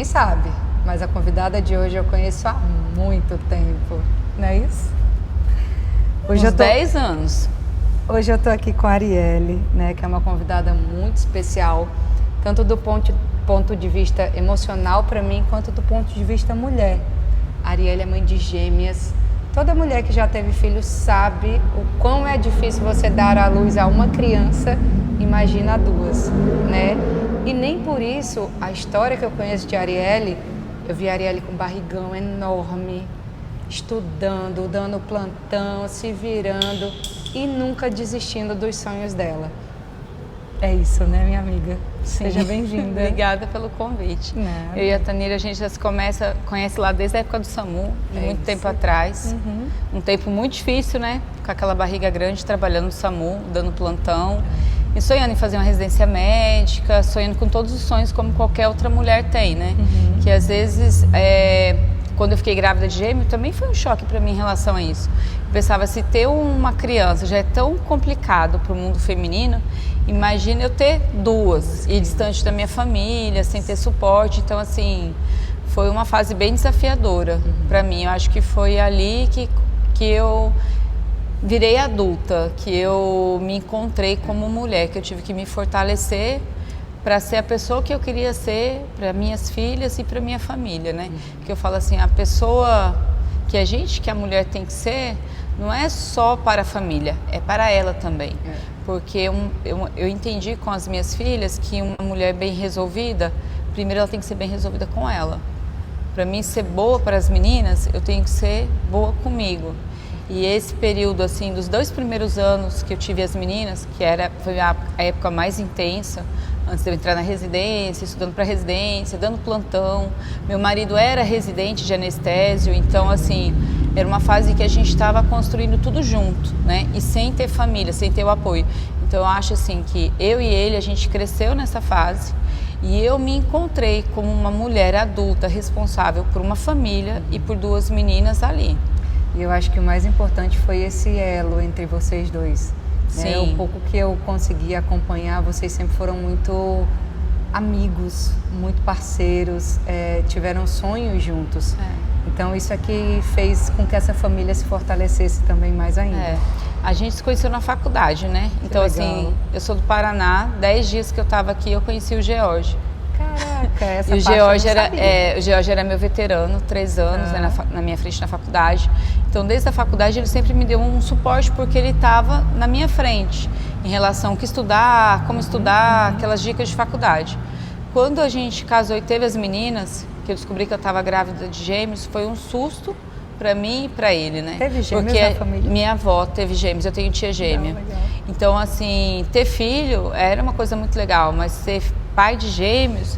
ninguém sabe, mas a convidada de hoje eu conheço há muito tempo, não é isso? Uns 10 anos. Hoje eu tô aqui com a Arielle, né, que é uma convidada muito especial, tanto do ponto de vista emocional para mim, quanto do ponto de vista mulher. A Arielle é mãe de gêmeas. Toda mulher que já teve filho sabe o quão é difícil você dar à luz a uma criança, imagina a duas, né? E nem por isso, a história que eu conheço de Arielle, eu vi a Arielle com um barrigão enorme, estudando, dando plantão, se virando e nunca desistindo dos sonhos dela. É isso, né, minha amiga? Sim. Seja bem-vinda. Obrigada pelo convite. Nada. Eu e a Tanira, a gente já se conhece lá desde a época do SAMU, muito tempo atrás. Um tempo muito difícil, né? Com aquela barriga grande, trabalhando no SAMU, dando plantão. E sonhando em fazer uma residência médica, sonhando com todos os sonhos como qualquer outra mulher tem, né? Que às vezes, quando eu fiquei grávida de gêmeo, também foi um choque para mim em relação a isso. Eu pensava, se ter uma criança já é tão complicado para o mundo feminino, imagina eu ter duas e distante da minha família, sem ter suporte. Então, assim, foi uma fase bem desafiadora para mim. Eu acho que foi ali que eu virei adulta, que eu me encontrei como mulher, que eu tive que me fortalecer para ser a pessoa que eu queria ser para minhas filhas e para minha família, né? Que eu falo assim, a pessoa que a mulher tem que ser, não é só para a família, é para ela também. Porque eu entendi com as minhas filhas que uma mulher bem resolvida, primeiro ela tem que ser bem resolvida com ela. Para mim ser boa para as meninas, eu tenho que ser boa comigo. E esse período, assim, dos 2 primeiros anos que eu tive as meninas, foi a época mais intensa, antes de eu entrar na residência, estudando para residência, dando plantão. Meu marido era residente de anestésio, então, assim, era uma fase que a gente estava construindo tudo junto, né? E sem ter família, sem ter o apoio. Então, eu acho, assim, que eu e ele, a gente cresceu nessa fase e eu me encontrei como uma mulher adulta responsável por uma família e por 2 meninas ali. E eu acho que o mais importante foi esse elo entre vocês dois. Sim. O pouco que eu consegui acompanhar, vocês sempre foram muito amigos, muito parceiros, tiveram sonhos juntos. Então isso aqui fez com que essa família se fortalecesse também mais ainda. A gente se conheceu na faculdade, né? Então, assim, eu sou do Paraná, 10 dias que eu estava aqui, eu conheci o George. Caraca, essa E o parte George eu não sabia. o George era meu veterano, 3 anos, né, na minha frente na faculdade. Então, desde a faculdade, ele sempre me deu um suporte, porque ele estava na minha frente, em relação ao que estudar, como estudar, aquelas dicas de faculdade. Quando a gente casou e teve as meninas, que eu descobri que eu estava grávida de gêmeos, foi um susto para mim e para ele, né? Teve gêmeos porque na família? Minha avó teve gêmeos, eu tenho tia gêmea. Legal. Então, assim, ter filho era uma coisa muito legal, mas ser pai de gêmeos,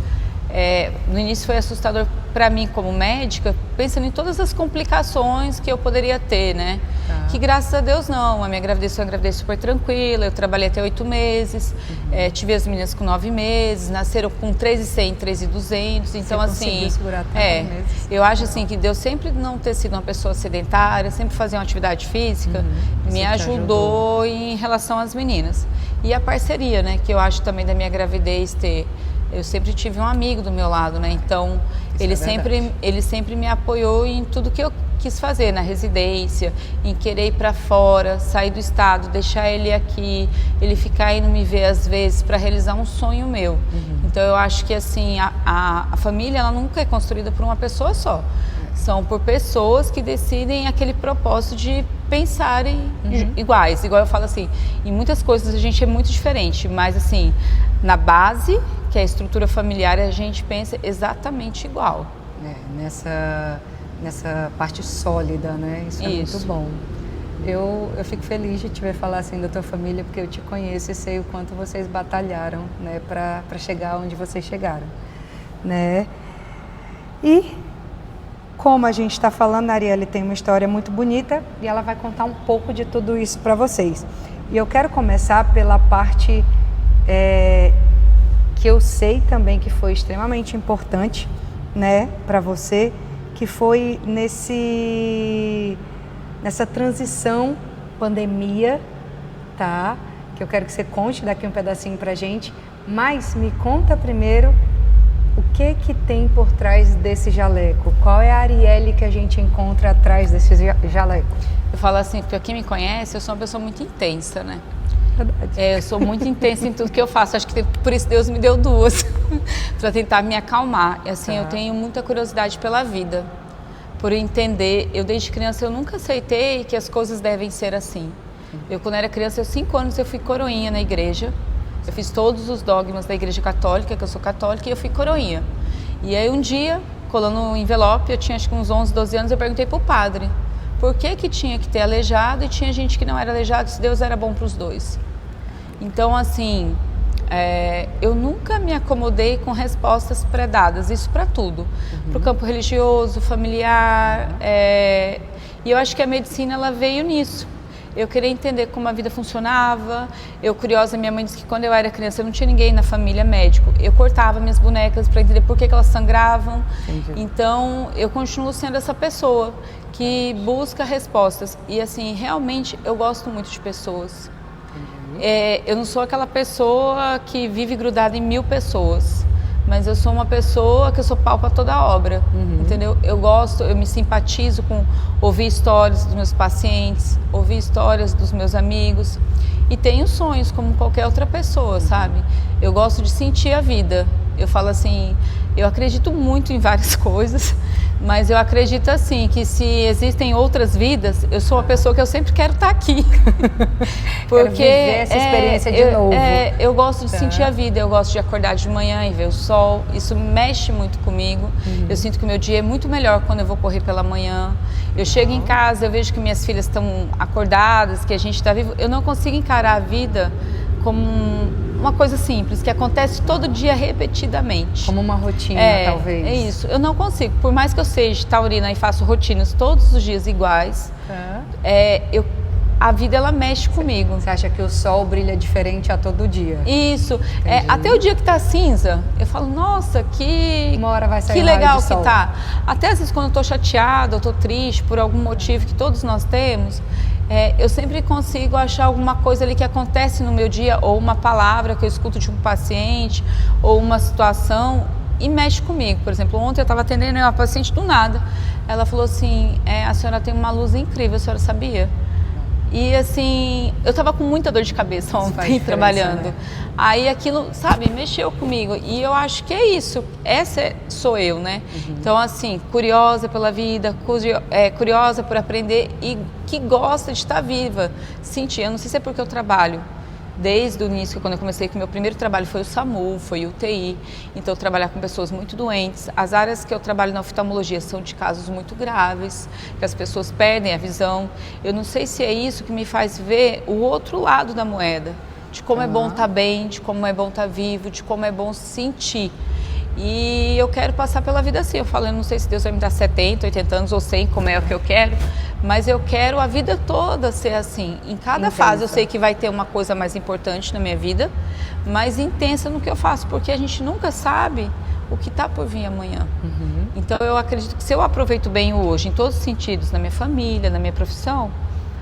no início foi assustador para mim como médica, pensando em todas as complicações que eu poderia ter, né? Que graças a Deus não, a minha gravidez foi uma gravidez super tranquila, eu trabalhei até 8 meses, tive as meninas com 9 meses, nasceram com 3,100, 3,200, então Você assim, conseguiu segurar até 9 meses? eu acho assim que Deus sempre não ter sido uma pessoa sedentária, sempre fazer uma atividade física, me ajudou em relação às meninas. E a parceria, né, que eu acho também da minha gravidez eu sempre tive um amigo do meu lado, né? Então, ele sempre me apoiou em tudo que eu quis fazer, na residência, em querer ir para fora, sair do estado, deixar ele aqui, ele ficar indo me ver às vezes para realizar um sonho meu. Então, eu acho que assim, a família ela nunca é construída por uma pessoa só. São por pessoas que decidem aquele propósito de pensarem iguais. Igual eu falo assim, em muitas coisas a gente é muito diferente, mas assim, na base, que é a estrutura familiar, a gente pensa exatamente igual. Nessa parte sólida, né? Isso é muito bom. Eu fico feliz de te ver falar assim da tua família, porque eu te conheço e sei o quanto vocês batalharam, né, para chegar onde vocês chegaram, né? E como a gente está falando, a Arielle tem uma história muito bonita e ela vai contar um pouco de tudo isso para vocês. E eu quero começar pela parte que eu sei também que foi extremamente importante, né, para você, que foi nessa transição pandemia, tá? Que eu quero que você conte daqui um pedacinho pra gente, mas me conta primeiro O que tem por trás desse jaleco? Qual é a Arielle que a gente encontra atrás desse jaleco? Eu falo assim, porque quem me conhece, eu sou uma pessoa muito intensa, né? Verdade. Eu sou muito intensa em tudo que eu faço. Acho que por isso Deus me deu duas, para tentar me acalmar. E assim, eu tenho muita curiosidade pela vida, por entender. Eu desde criança eu nunca aceitei que as coisas devem ser assim. Eu quando era criança, 5 anos eu fui coroinha na igreja. Eu fiz todos os dogmas da igreja católica, que eu sou católica, e eu fui coroinha. E aí um dia, colando um envelope, eu tinha acho que uns 11, 12 anos, eu perguntei pro padre por que tinha que ter aleijado e tinha gente que não era aleijado, se Deus era bom para os dois. Então, assim, eu nunca me acomodei com respostas pré-dadas, isso para tudo. Para o campo religioso, familiar, e eu acho que a medicina ela veio nisso. Eu queria entender como a vida funcionava. Eu, curiosa, minha mãe disse que quando eu era criança eu não tinha ninguém na família médico. Eu cortava minhas bonecas para entender por que elas sangravam. Entendi. Então, eu continuo sendo essa pessoa que busca respostas. E, assim, realmente eu gosto muito de pessoas. Eu não sou aquela pessoa que vive grudada em 1000 pessoas. Mas eu sou uma pessoa que eu sou pau para toda a obra, entendeu? Eu gosto, eu me simpatizo com ouvir histórias dos meus pacientes, ouvir histórias dos meus amigos e tenho sonhos como qualquer outra pessoa, sabe? Eu gosto de sentir a vida. Eu falo assim, eu acredito muito em várias coisas, mas eu acredito assim, que se existem outras vidas, eu sou uma pessoa que eu sempre quero estar aqui. Porque viver essa experiência de novo. Eu gosto de sentir a vida, eu gosto de acordar de manhã e ver o sol, isso mexe muito comigo. Eu sinto que o meu dia é muito melhor quando eu vou correr pela manhã. Eu chego em casa, eu vejo que minhas filhas estão acordadas, que a gente está vivo. Eu não consigo encarar a vida como uma coisa simples, que acontece todo dia repetidamente. Como uma rotina, talvez. É isso. Eu não consigo. Por mais que eu seja taurina e faço rotinas todos os dias iguais, a vida, ela mexe comigo. Você acha que o sol brilha diferente a todo dia? Isso. Até o dia que tá cinza, eu falo, nossa, uma hora vai sair que um raio legal de que sol. tá. Até às vezes quando eu tô chateada, eu tô triste por algum motivo que todos nós temos, eu sempre consigo achar alguma coisa ali que acontece no meu dia, ou uma palavra que eu escuto de um paciente, ou uma situação, e mexe comigo. Por exemplo, ontem eu estava atendendo uma paciente do nada, ela falou assim, a senhora tem uma luz incrível, a senhora sabia? E assim, eu estava com muita dor de cabeça ontem trabalhando. Né? Aí aquilo, sabe, mexeu comigo. E eu acho que é isso. Essa sou eu, né? Então, assim, curiosa pela vida, curiosa por aprender e que gosta de estar viva. Sentir, eu não sei se é porque eu trabalho. Desde o início, quando eu comecei, que o meu primeiro trabalho foi o SAMU, foi o UTI, então trabalhar com pessoas muito doentes. As áreas que eu trabalho na oftalmologia são de casos muito graves, que as pessoas perdem a visão. Eu não sei se é isso que me faz ver o outro lado da moeda, de como é bom estar bem, de como é bom estar vivo, de como é bom sentir. E eu quero passar pela vida assim. Eu falo, eu não sei se Deus vai me dar 70, 80 anos ou 100, como é o que eu quero, mas eu quero a vida toda ser assim. Em cada fase eu sei que vai ter uma coisa mais importante na minha vida, mais intensa no que eu faço, porque a gente nunca sabe o que está por vir amanhã. Então eu acredito que se eu aproveito bem o hoje, em todos os sentidos, na minha família, na minha profissão,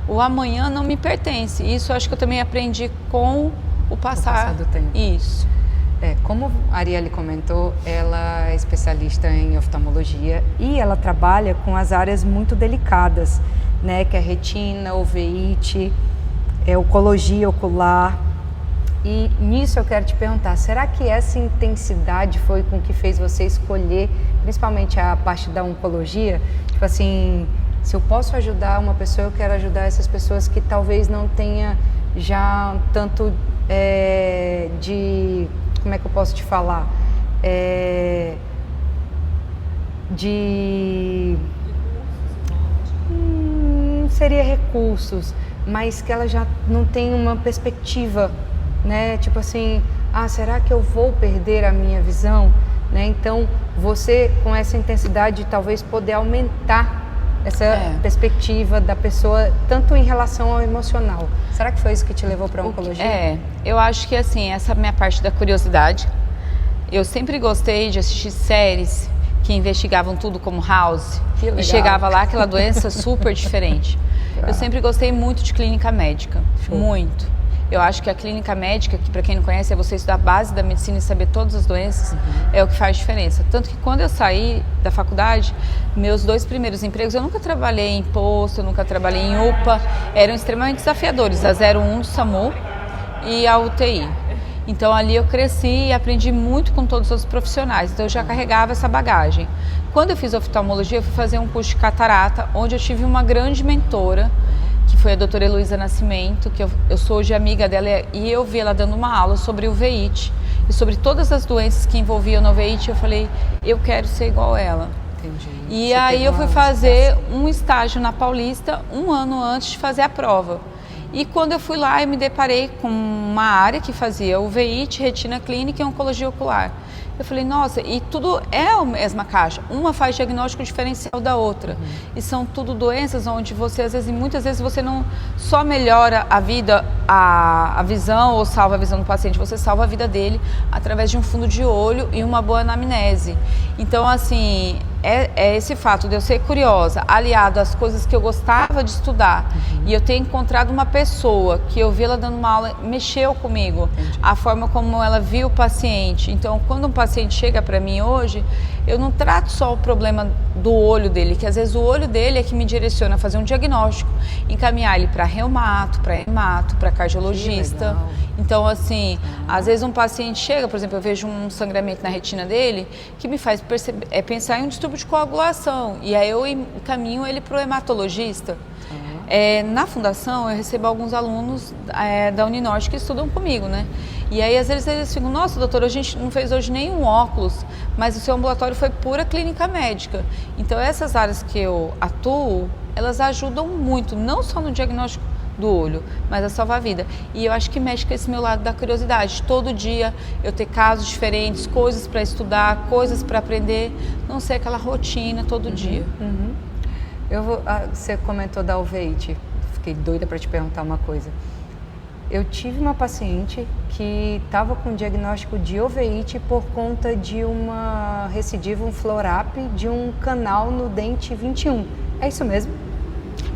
o amanhã não me pertence. Isso eu acho que eu também aprendi com o passar do tempo. Isso. Como a Arielle comentou, ela é especialista em oftalmologia e ela trabalha com as áreas muito delicadas, né? Que é retina, uveíte, oncologia ocular. E nisso eu quero te perguntar, será que essa intensidade foi com que fez você escolher, principalmente a parte da oncologia? Tipo assim, se eu posso ajudar uma pessoa, eu quero ajudar essas pessoas que talvez não tenha já tanto como é que eu posso te falar? Seria recursos, mas que ela já não tem uma perspectiva, né? Tipo assim, será que eu vou perder a minha visão? Né? Então, você com essa intensidade talvez poder aumentar essa perspectiva da pessoa, tanto em relação ao emocional. Será que foi isso que te levou para a oncologia? Eu acho que assim, essa minha parte da curiosidade, eu sempre gostei de assistir séries que investigavam tudo como House, e chegava lá aquela doença super diferente. Eu sempre gostei muito de clínica médica, muito. Eu acho que a clínica médica, que para quem não conhece, é você estudar a base da medicina e saber todas as doenças, é o que faz diferença. Tanto que quando eu saí da faculdade, meus 2 primeiros empregos, eu nunca trabalhei em posto, eu nunca trabalhei em UPA, eram extremamente desafiadores, a 01 do SAMU e a UTI. Então ali eu cresci e aprendi muito com todos os profissionais, então eu já carregava essa bagagem. Quando eu fiz oftalmologia, eu fui fazer um curso de catarata, onde eu tive uma grande mentora, que foi a doutora Heloísa Nascimento, que eu sou hoje amiga dela, e eu vi ela dando uma aula sobre o uveíte e sobre todas as doenças que envolviam no uveíte. Eu falei, eu quero ser igual a ela. Entendi. E Você aí eu fui uma fazer um estágio na Paulista 1 ano antes de fazer a prova. E quando eu fui lá, eu me deparei com uma área que fazia uveíte, retina clínica e oncologia ocular. Eu falei, nossa, e tudo é a mesma caixa. Uma faz diagnóstico diferencial da outra. E são tudo doenças onde você, às vezes, muitas vezes, você não só melhora a vida, a visão ou salva a visão do paciente, você salva a vida dele através de um fundo de olho e uma boa anamnese. Então, assim, é esse fato de eu ser curiosa, aliado às coisas que eu gostava de estudar, e eu ter encontrado uma pessoa que eu vi ela dando uma aula, mexeu comigo. Entendi. A forma como ela viu o paciente. Então, quando um paciente chega para mim hoje, eu não trato só o problema do olho dele, que às vezes o olho dele é que me direciona a fazer um diagnóstico, encaminhar ele para reumato, para hemato, para cardiologista. Então, assim, às vezes um paciente chega, por exemplo, eu vejo um sangramento na retina dele, que me faz pensar em um distúrbio de coagulação, e aí eu encaminho ele para o hematologista. Na fundação eu recebo alguns alunos da Uninorte que estudam comigo, né? E aí às vezes eles ficam, nossa doutora, a gente não fez hoje nenhum óculos, mas o seu ambulatório foi pura clínica médica. Então essas áreas que eu atuo, elas ajudam muito, não só no diagnóstico do olho, mas a salvar a vida. E eu acho que mexe com esse meu lado da curiosidade. Todo dia eu ter casos diferentes, coisas para estudar, coisas para aprender, não ser aquela rotina todo dia. Você comentou da uveíte, fiquei doida para te perguntar uma coisa. Eu tive uma paciente que estava com diagnóstico de uveíte por conta de uma recidiva, um florap, de um canal no dente 21. É isso mesmo?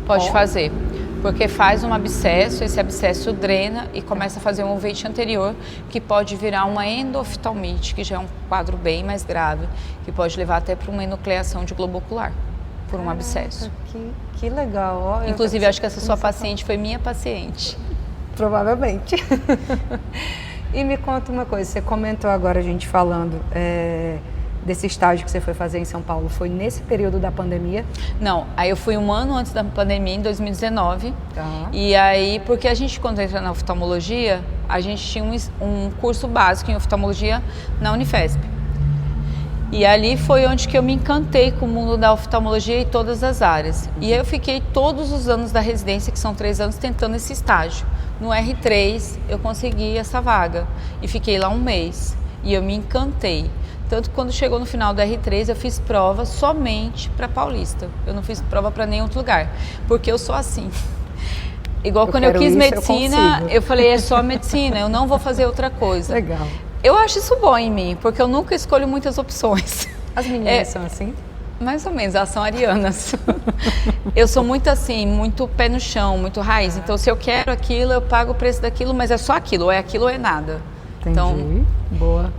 Pode fazer, porque faz um abscesso, esse abscesso drena e começa a fazer um uveíte anterior, que pode virar uma endoftalmite, que já é um quadro bem mais grave, que pode levar até para uma enucleação de globo ocular, por um abscesso. Que legal. Ó, inclusive, acho que essa sua paciente foi minha paciente. Provavelmente. E me conta uma coisa, você comentou agora, a gente falando desse estágio que você foi fazer em São Paulo, foi nesse período da pandemia? Não, aí eu fui 1 ano antes da pandemia, em 2019. Tá. E aí, porque a gente, quando entra na oftalmologia, a gente tinha um curso básico em oftalmologia na Unifesp. E ali foi onde que eu me encantei com o mundo da oftalmologia e todas as áreas. E aí eu fiquei todos os anos da residência, que são 3 anos, tentando esse estágio. No R3 eu consegui essa vaga e fiquei lá 1 mês. E eu me encantei. Tanto que quando chegou no final do R3 eu fiz prova somente para Paulista. Eu não fiz prova para nenhum outro lugar, porque eu sou assim. Igual quando eu quis medicina, eu falei, é só medicina, eu não vou fazer outra coisa. Legal. Eu acho isso bom em mim, porque eu nunca escolho muitas opções. As meninas são assim? Mais ou menos, elas são arianas. Eu sou muito assim, muito pé no chão, muito raiz. Então, se eu quero aquilo, eu pago o preço daquilo, mas é só aquilo, ou é aquilo ou é nada. Entendi. Então, boa.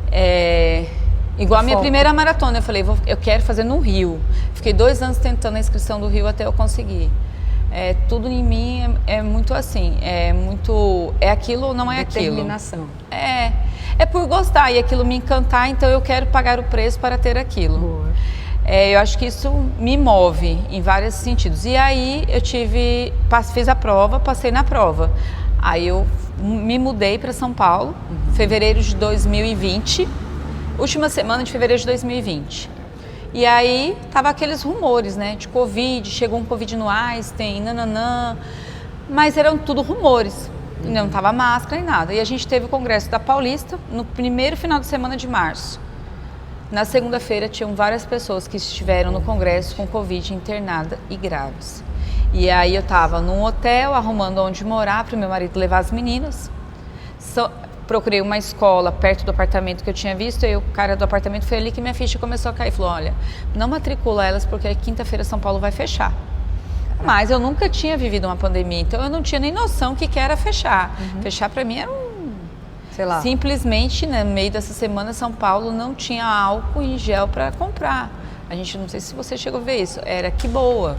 Igual a minha primeira maratona, eu falei, eu quero fazer no Rio. Fiquei 2 anos tentando a inscrição do Rio até eu conseguir. Tudo em mim é muito assim, é aquilo ou não é aquilo. Determinação. É por gostar e aquilo me encantar, então eu quero pagar o preço para ter aquilo. Boa. Eu acho que isso me move em vários sentidos. E aí eu fiz a prova, passei na prova. Aí eu me mudei para São Paulo, fevereiro de 2020, última semana de fevereiro de 2020. E aí tava aqueles rumores, né, de Covid, chegou um Covid no Einstein, nananã, mas eram tudo rumores. Não tava máscara nem nada. E a gente teve o congresso da Paulista no primeiro final de semana de março. Na segunda-feira tinham várias pessoas que estiveram no congresso com Covid internada e graves. E aí eu estava num hotel arrumando onde morar para o meu marido levar as meninas. Procurei uma escola perto do apartamento que eu tinha visto, e o cara do apartamento foi ali que minha ficha começou a cair. Falou, olha, não matricula elas porque quinta-feira São Paulo vai fechar. Mas eu nunca tinha vivido uma pandemia, então eu não tinha nem noção o que era fechar. Fechar para mim era sei lá. Simplesmente, né, no meio dessa semana, São Paulo não tinha álcool em gel para comprar. A gente, não sei se você chegou a ver isso, era que boa.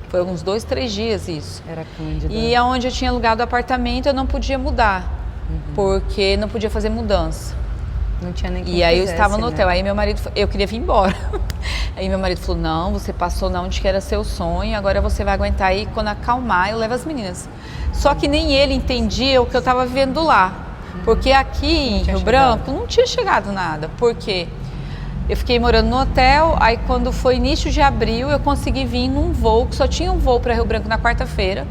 Foi uns 2, 3 dias isso. Era Cândida. E aonde eu tinha alugado apartamento, eu não podia mudar, porque não podia fazer mudança. Não tinha nem E aí eu estava no né? hotel, aí meu marido, eu queria vir embora. Aí meu marido falou, não, você passou na onde que era seu sonho, agora você vai aguentar aí, quando acalmar eu levo as meninas. Só que nem ele entendia o que eu estava vivendo lá, porque aqui em Rio Branco não tinha chegado nada, porque eu fiquei morando no hotel, aí quando foi início de abril eu consegui vir num voo, que só tinha um voo para Rio Branco na quarta-feira.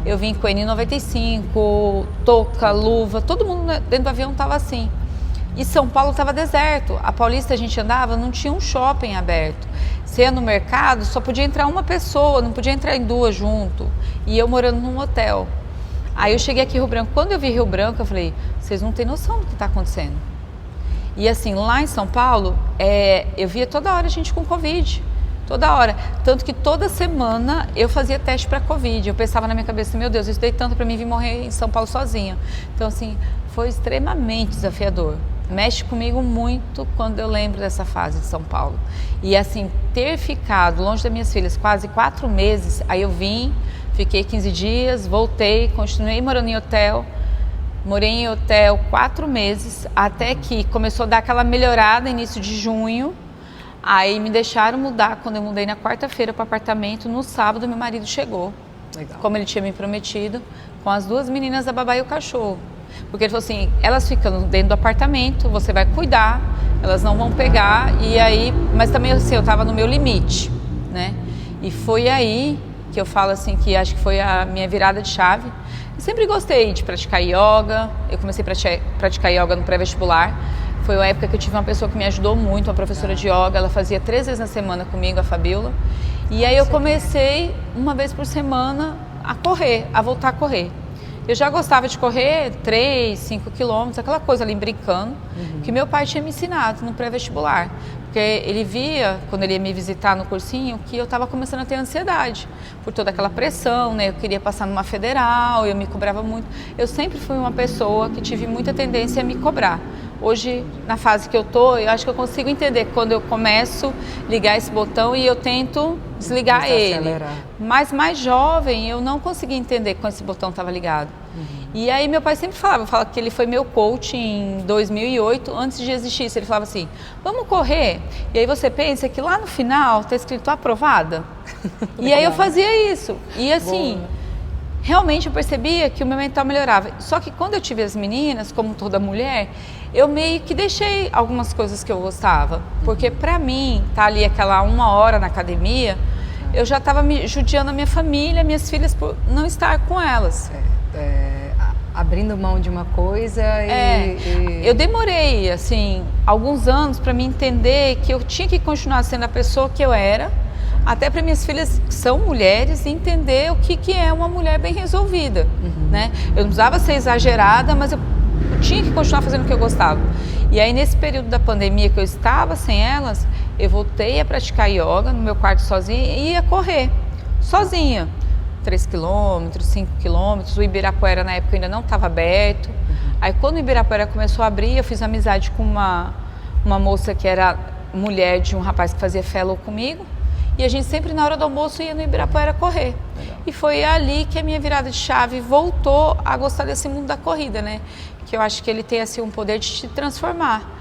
Eu vim com N95, touca, luva, todo mundo dentro do avião estava assim. E São Paulo estava deserto. A Paulista a gente andava, não tinha um shopping aberto. Você ia no mercado, só podia entrar uma pessoa, não podia entrar em 2 junto. E eu morando num hotel. Aí eu cheguei aqui em Rio Branco. Quando eu vi Rio Branco, eu falei, vocês não têm noção do que está acontecendo. E assim, lá em São Paulo, eu via toda hora gente com Covid. Toda hora. Tanto que toda semana eu fazia teste para Covid. Eu pensava na minha cabeça, meu Deus, isso dei tanto para mim vir morrer em São Paulo sozinha. Então assim, foi extremamente desafiador. Mexe comigo muito quando eu lembro dessa fase de São Paulo. E assim, ter ficado longe das minhas filhas quase 4 meses, aí eu vim, fiquei 15 dias, voltei, continuei morando em hotel. Morei em hotel 4 meses, até que começou a dar aquela melhorada início de junho. Aí me deixaram mudar, quando eu mudei na quarta-feira para o apartamento, no sábado meu marido chegou. Legal. Como ele tinha me prometido, com as 2 meninas, a babá e o cachorro. Porque ele falou assim, elas ficam dentro do apartamento, você vai cuidar, elas não vão pegar, e aí, mas também assim, eu estava no meu limite, né? E foi aí que eu falo assim, que acho que foi a minha virada de chave. Eu sempre gostei de praticar yoga, eu comecei a praticar yoga no pré-vestibular. Foi uma época que eu tive uma pessoa que me ajudou muito, uma professora de yoga, ela fazia 3 vezes na semana comigo, a Fabiola. E aí eu comecei, 1 vez por semana, a correr, a voltar a correr. Eu já gostava de correr 3, 5 quilômetros, aquela coisa ali brincando, que meu pai tinha me ensinado no pré-vestibular. Porque ele via, quando ele ia me visitar no cursinho, que eu estava começando a ter ansiedade, por toda aquela pressão, né? Eu queria passar numa federal, eu me cobrava muito. Eu sempre fui uma pessoa que tive muita tendência a me cobrar. Hoje, na fase que eu tô, eu acho que eu consigo entender quando eu começo a ligar esse botão e eu tento desligar ele. Mas mais jovem, eu não conseguia entender quando esse botão estava ligado. E aí meu pai sempre falava que ele foi meu coach em 2008, antes de existir isso. Ele falava assim, vamos correr? E aí você pensa que lá no final está escrito aprovada? E aí eu fazia isso. E assim, realmente eu percebia que o meu mental melhorava. Só que quando eu tive as meninas, como toda mulher, eu meio que deixei algumas coisas que eu gostava. Porque pra mim, tá ali aquela 1 hora na academia, eu já estava me judiando a minha família, minhas filhas, por não estar com elas. Abrindo mão de uma coisa Eu demorei, assim, alguns anos para me entender que eu tinha que continuar sendo a pessoa que eu era, até para minhas filhas, que são mulheres, entender o que é uma mulher bem resolvida, né? Eu não precisava ser exagerada, mas eu tinha que continuar fazendo o que eu gostava. E aí, nesse período da pandemia que eu estava sem elas, eu voltei a praticar yoga no meu quarto sozinha e ia correr, sozinha. 3 quilômetros, 5 quilômetros, o Ibirapuera na época ainda não estava aberto. Aí quando o Ibirapuera começou a abrir, eu fiz amizade com uma moça que era mulher de um rapaz que fazia fellow comigo. E a gente sempre na hora do almoço ia no Ibirapuera correr. Legal. E foi ali que a minha virada de chave voltou a gostar desse mundo da corrida, né? Que eu acho que ele tem assim um poder de te transformar.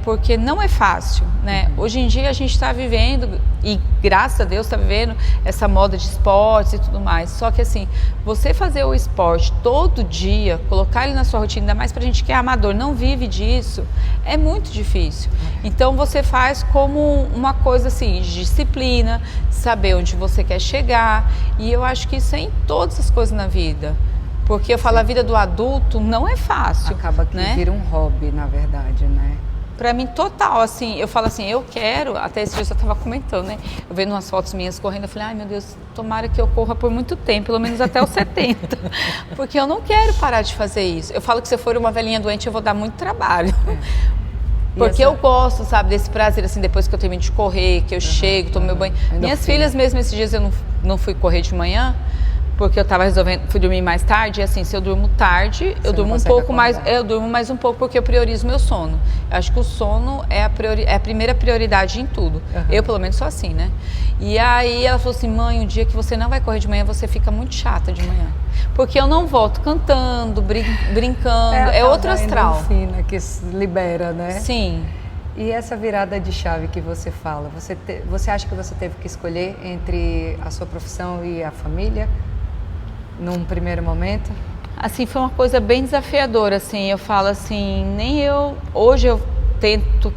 Porque não é fácil, né? Hoje em dia a gente está vivendo, e graças a Deus está vivendo essa moda de esportes e tudo mais. Só que assim, você fazer o esporte todo dia, colocar ele na sua rotina, ainda mais pra gente que é amador, não vive disso, é muito difícil. Então você faz como uma coisa assim, de disciplina, saber onde você quer chegar. E eu acho que isso é em todas as coisas na vida. Porque eu falo, a vida do adulto não é fácil. Acaba que vira um hobby, na verdade, né? Pra mim, total, assim, eu falo assim, eu quero, até esse dia eu tava comentando, né? Eu vendo umas fotos minhas correndo, eu falei, ai meu Deus, tomara que eu corra por muito tempo, pelo menos até os 70. Porque eu não quero parar de fazer isso. Eu falo que se eu for uma velhinha doente, eu vou dar muito trabalho. Porque eu gosto, sabe, desse prazer, assim, depois que eu termino de correr, que eu chego, tomo meu banho. Minhas filhas mesmo, esses dias eu não fui correr de manhã, porque eu estava resolvendo, fui dormir mais tarde, e assim, se eu durmo tarde, eu durmo um pouco mais, eu durmo mais um pouco porque eu priorizo meu sono. Eu acho que o sono é a primeira prioridade em tudo. Eu, pelo menos, sou assim, né? E aí ela falou assim, mãe, o dia que você não vai correr de manhã, você fica muito chata de manhã. Porque eu não volto cantando, brincando, é outro astral. É a endorfina que se libera, né? Sim. E essa virada de chave que você fala, você acha que você teve que escolher entre a sua profissão e a família? Num primeiro momento? Assim, foi uma coisa bem desafiadora, assim, eu falo assim, hoje eu tento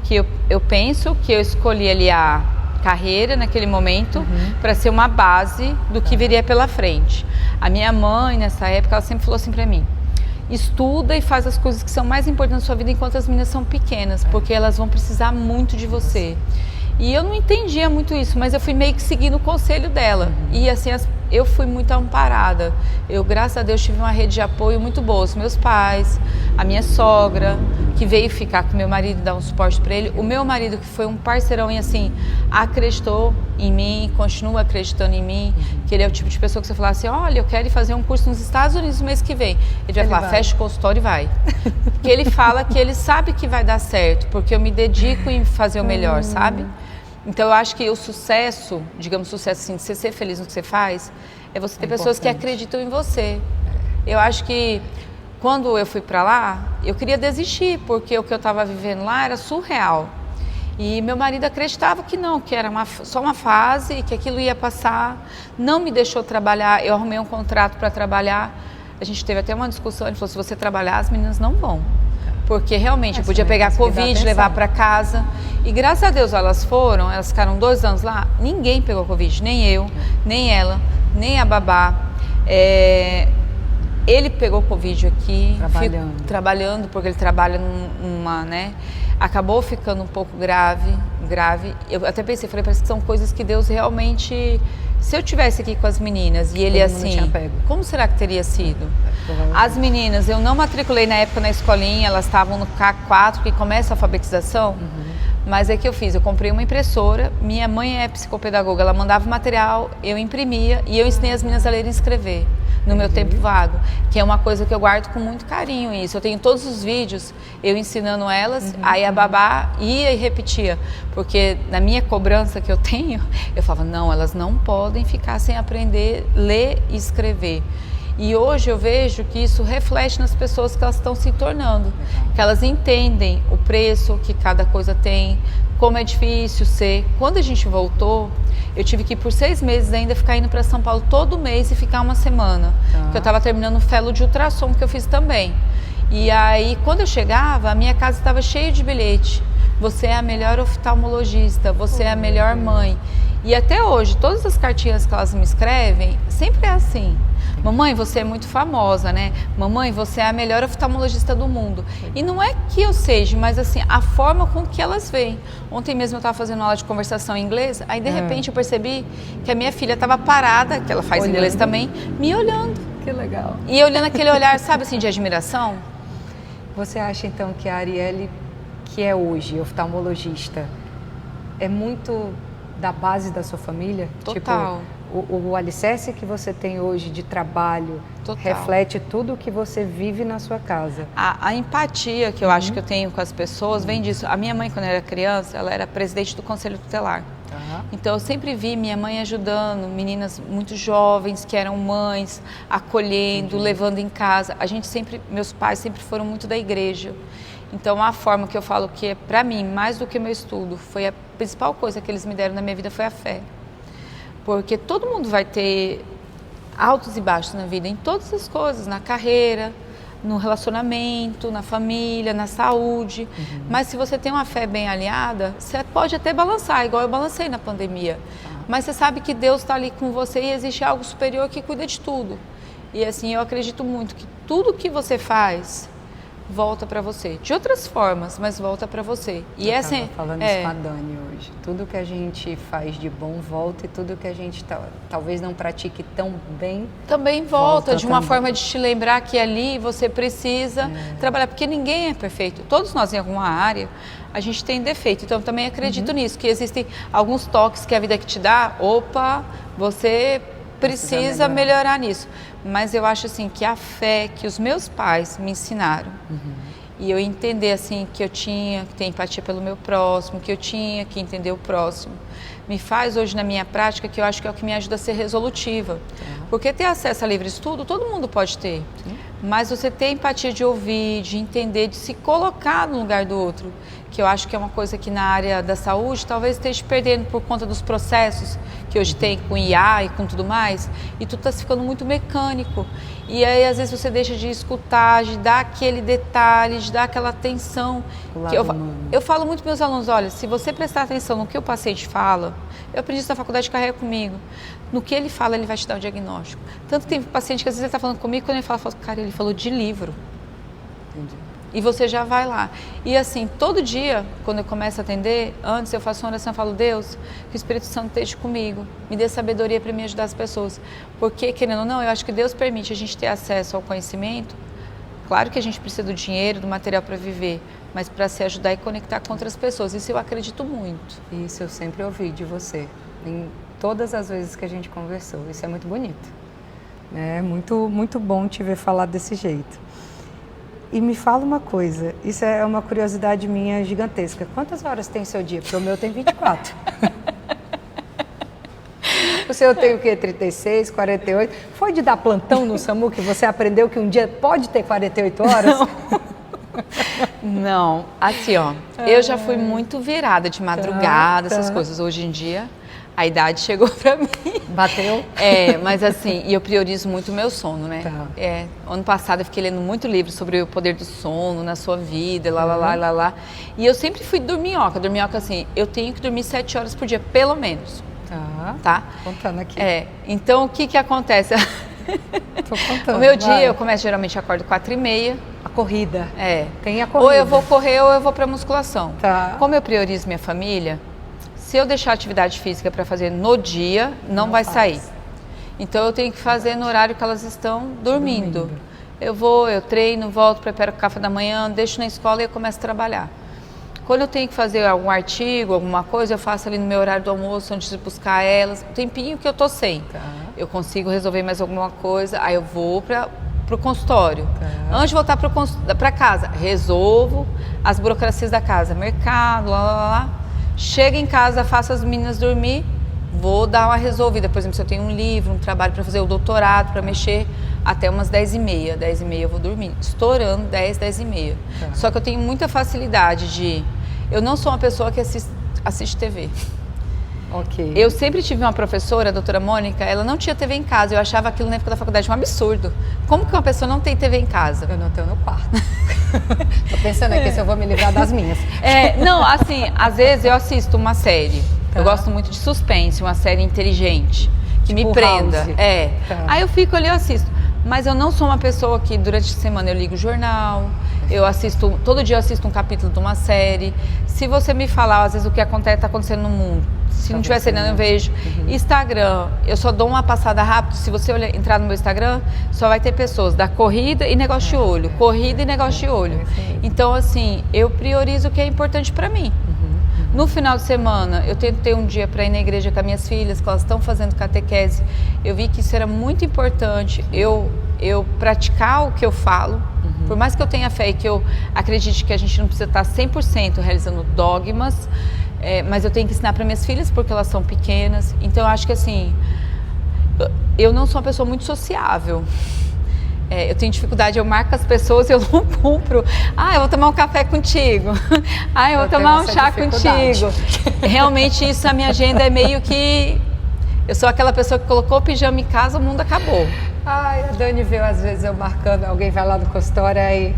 eu penso que eu escolhi ali a carreira naquele momento para ser uma base do que viria pela frente. A minha mãe, nessa época, ela sempre falou assim para mim, estuda e faz as coisas que são mais importantes na sua vida enquanto as meninas são pequenas, porque elas vão precisar muito de você. E eu não entendia muito isso, mas eu fui meio que seguindo o conselho dela. E assim, eu fui muito amparada. Eu, graças a Deus, tive uma rede de apoio muito boa. Os meus pais, a minha sogra, que veio ficar com meu marido, dar um suporte para ele. O meu marido, que foi um parceirão e assim, acreditou em mim, continua acreditando em mim. Que ele é o tipo de pessoa que você fala assim, olha, eu quero ir fazer um curso nos Estados Unidos no mês que vem. Ele vai falar, fecha o consultório e vai. Porque ele fala que ele sabe que vai dar certo, porque eu me dedico em fazer o melhor, sabe? Então eu acho que o sucesso, digamos sucesso assim, de você ser feliz no que você faz, é você ter pessoas que acreditam em você. Eu acho que quando eu fui para lá, eu queria desistir, porque o que eu estava vivendo lá era surreal. E meu marido acreditava que não, que era só uma fase, que aquilo ia passar, não me deixou trabalhar, eu arrumei um contrato para trabalhar. A gente teve até uma discussão, ele falou, se você trabalhar, as meninas não vão. Porque realmente eu podia pegar Covid, levar para casa. E graças a Deus elas ficaram 2 anos lá, ninguém pegou Covid, nem eu, nem ela, nem a babá. Ele pegou Covid aqui, trabalhando, porque ele trabalha numa, né? Acabou ficando um pouco grave. Eu até pensei, parece que são coisas que Deus realmente... Se eu tivesse aqui com as meninas e ele assim, como será que teria sido? As meninas, eu não matriculei na época na escolinha, elas estavam no K4, que começa a alfabetização, mas é que eu comprei uma impressora, minha mãe é psicopedagoga, ela mandava o material, eu imprimia e eu ensinei as meninas a ler e escrever no meu tempo vago, que é uma coisa que eu guardo com muito carinho isso. Eu tenho todos os vídeos, eu ensinando elas, aí a babá ia e repetia, porque na minha cobrança que eu tenho, eu falava, não, elas não podem ficar sem aprender a ler e escrever. E hoje eu vejo que isso reflete nas pessoas que elas estão se tornando, que elas entendem o preço que cada coisa tem, como é difícil ser. Quando a gente voltou, eu tive que ir por 6 meses ainda ficar indo para São Paulo todo mês e ficar uma semana, porque eu estava terminando o fellow de ultrassom que eu fiz também. E aí, quando eu chegava, a minha casa estava cheia de bilhete. Você é a melhor oftalmologista, você é a melhor mãe. E até hoje, todas as cartinhas que elas me escrevem, sempre é assim. Mamãe, você é muito famosa, né? Mamãe, você é a melhor oftalmologista do mundo. E não é que eu seja, mas assim, a forma com que elas veem. Ontem mesmo eu estava fazendo aula de conversação em inglês, aí de repente eu percebi que a minha filha estava parada, que ela faz inglês também, me olhando. Que legal. E olhando aquele olhar, sabe assim, de admiração. Você acha então que a Arielle, que é hoje oftalmologista, é muito da base da sua família? Total. Tipo, o alicerce que você tem hoje de trabalho reflete tudo o que você vive na sua casa. A empatia que eu acho que eu tenho com as pessoas vem disso. A minha mãe, quando era criança, ela era presidente do Conselho Tutelar. Então eu sempre vi minha mãe ajudando meninas muito jovens que eram mães, acolhendo, levando em casa. Meus pais sempre foram muito da igreja. Então a forma que eu falo que para mim, mais do que meu estudo, foi a principal coisa que eles me deram na minha vida foi a fé. Porque todo mundo vai ter altos e baixos na vida, em todas as coisas, na carreira, no relacionamento, na família, na saúde. Mas se você tem uma fé bem alinhada, você pode até balançar, igual eu balancei na pandemia. Mas você sabe que Deus está ali com você e existe algo superior que cuida de tudo. E assim, eu acredito muito que tudo que você faz volta para você. De outras formas, mas volta para você. E eu estava falando isso com a Dani hoje. Tudo que a gente faz de bom volta e tudo que a gente talvez não pratique tão bem também volta de uma forma de te lembrar que ali você precisa trabalhar, porque ninguém é perfeito. Todos nós em alguma área a gente tem defeito. Então eu também acredito nisso, que existem alguns toques que a vida que te dá, você precisa melhorar nisso. Mas eu acho assim que a fé que os meus pais me ensinaram, e eu entender assim que eu tinha que ter empatia pelo meu próximo, que eu tinha que entender o próximo, me faz hoje na minha prática, que eu acho que é o que me ajuda a ser resolutiva. Porque ter acesso a livre estudo, todo mundo pode ter. Mas você ter empatia de ouvir, de entender, de se colocar no lugar do outro, que eu acho que é uma coisa que na área da saúde talvez esteja perdendo por conta dos processos que hoje tem com IA e com tudo mais, e tudo está ficando muito mecânico. E aí às vezes você deixa de escutar, de dar aquele detalhe, de dar aquela atenção. Que eu falo muito para meus alunos, olha, se você prestar atenção no que o paciente fala, eu aprendi isso na faculdade de carreira comigo, no que ele fala, ele vai te dar o diagnóstico. Tanto que tem paciente que às vezes ele está falando comigo, quando ele fala, cara, ele falou de livro. Entendi. E você já vai lá. E assim, todo dia, quando eu começo a atender, antes eu faço uma oração e falo, Deus, que o Espírito Santo esteja comigo, me dê sabedoria para me ajudar as pessoas. Porque, querendo ou não, eu acho que Deus permite a gente ter acesso ao conhecimento. Claro que a gente precisa do dinheiro, do material para viver, mas para se ajudar e conectar com outras pessoas. Isso eu acredito muito. Isso eu sempre ouvi de você, em todas as vezes que a gente conversou. Isso é muito bonito. É muito, muito bom te ver falar desse jeito. E me fala uma coisa, isso é uma curiosidade minha gigantesca. Quantas horas tem seu dia? Porque o meu tem 24. O seu tem o quê? 36, 48? Foi de dar plantão no SAMU que você aprendeu que um dia pode ter 48 horas? Não, assim ó, eu já fui muito virada de madrugada, essas coisas. Hoje em dia, a idade chegou pra mim. Bateu? Mas assim, e eu priorizo muito o meu sono, né? Ano passado eu fiquei lendo muito livro sobre o poder do sono na sua vida, lá. E eu sempre fui dorminhoca. Dorminhoca assim, eu tenho que dormir 7 horas por dia, pelo menos. Tá? Contando aqui. Então o que acontece? Tô contando. O meu dia, eu começo, geralmente acordo 4h30. A corrida. Tem a corrida. Ou eu vou correr ou eu vou pra musculação. Tá. Como eu priorizo minha família, se eu deixar atividade física para fazer no dia, não vai sair. Então eu tenho que fazer no horário que elas estão dormindo. Eu treino, volto, preparo o café da manhã, deixo na escola e eu começo a trabalhar. Quando eu tenho que fazer algum artigo, alguma coisa, eu faço ali no meu horário do almoço, antes de buscar elas. O tempinho que eu tô sem. Eu consigo resolver mais alguma coisa, aí eu vou pro consultório. Antes de voltar para casa, resolvo as burocracias da casa, mercado, lá. Chego em casa, faço as meninas dormir, vou dar uma resolvida. Por exemplo, se eu tenho um livro, um trabalho para fazer o doutorado, para mexer, até umas 10h30. 10h30 eu vou dormir, estourando 10, 10h30. Só que eu tenho muita facilidade de... Eu não sou uma pessoa que assiste TV. Eu sempre tive uma professora, a doutora Mônica, ela não tinha TV em casa. Eu achava aquilo na época da faculdade um absurdo. Como que uma pessoa não tem TV em casa? Eu não tenho no quarto. Tô pensando aqui se eu vou me livrar das minhas. Não, assim, às vezes eu assisto uma série. Eu gosto muito de suspense, uma série inteligente, que tipo me prenda. Aí eu fico ali, eu assisto. Mas eu não sou uma pessoa que durante a semana eu ligo o jornal, todo dia eu assisto um capítulo de uma série. Se você me falar, às vezes, o que está acontecendo no mundo, se não tiver cena, eu vejo. Instagram, eu só dou uma passada rápida. Se você entrar no meu Instagram, só vai ter pessoas da corrida e negócio de olho. Corrida e negócio de olho. Então, assim, eu priorizo o que é importante para mim. No final de semana, eu tento ter um dia para ir na igreja com as minhas filhas, que elas estão fazendo catequese. Eu vi que isso era muito importante, eu praticar o que eu falo. Por mais que eu tenha fé e que eu acredite que a gente não precisa estar 100% realizando dogmas, mas eu tenho que ensinar para minhas filhas porque elas são pequenas. Então eu acho que assim, eu não sou uma pessoa muito sociável. Eu tenho dificuldade, eu marco as pessoas e eu não cumpro. Eu vou tomar um café contigo. Eu vou tomar um chá contigo. Realmente isso, a minha agenda é meio que... Eu sou aquela pessoa que colocou o pijama em casa, o mundo acabou. A Dani vê às vezes eu marcando, alguém vai lá no consultório aí,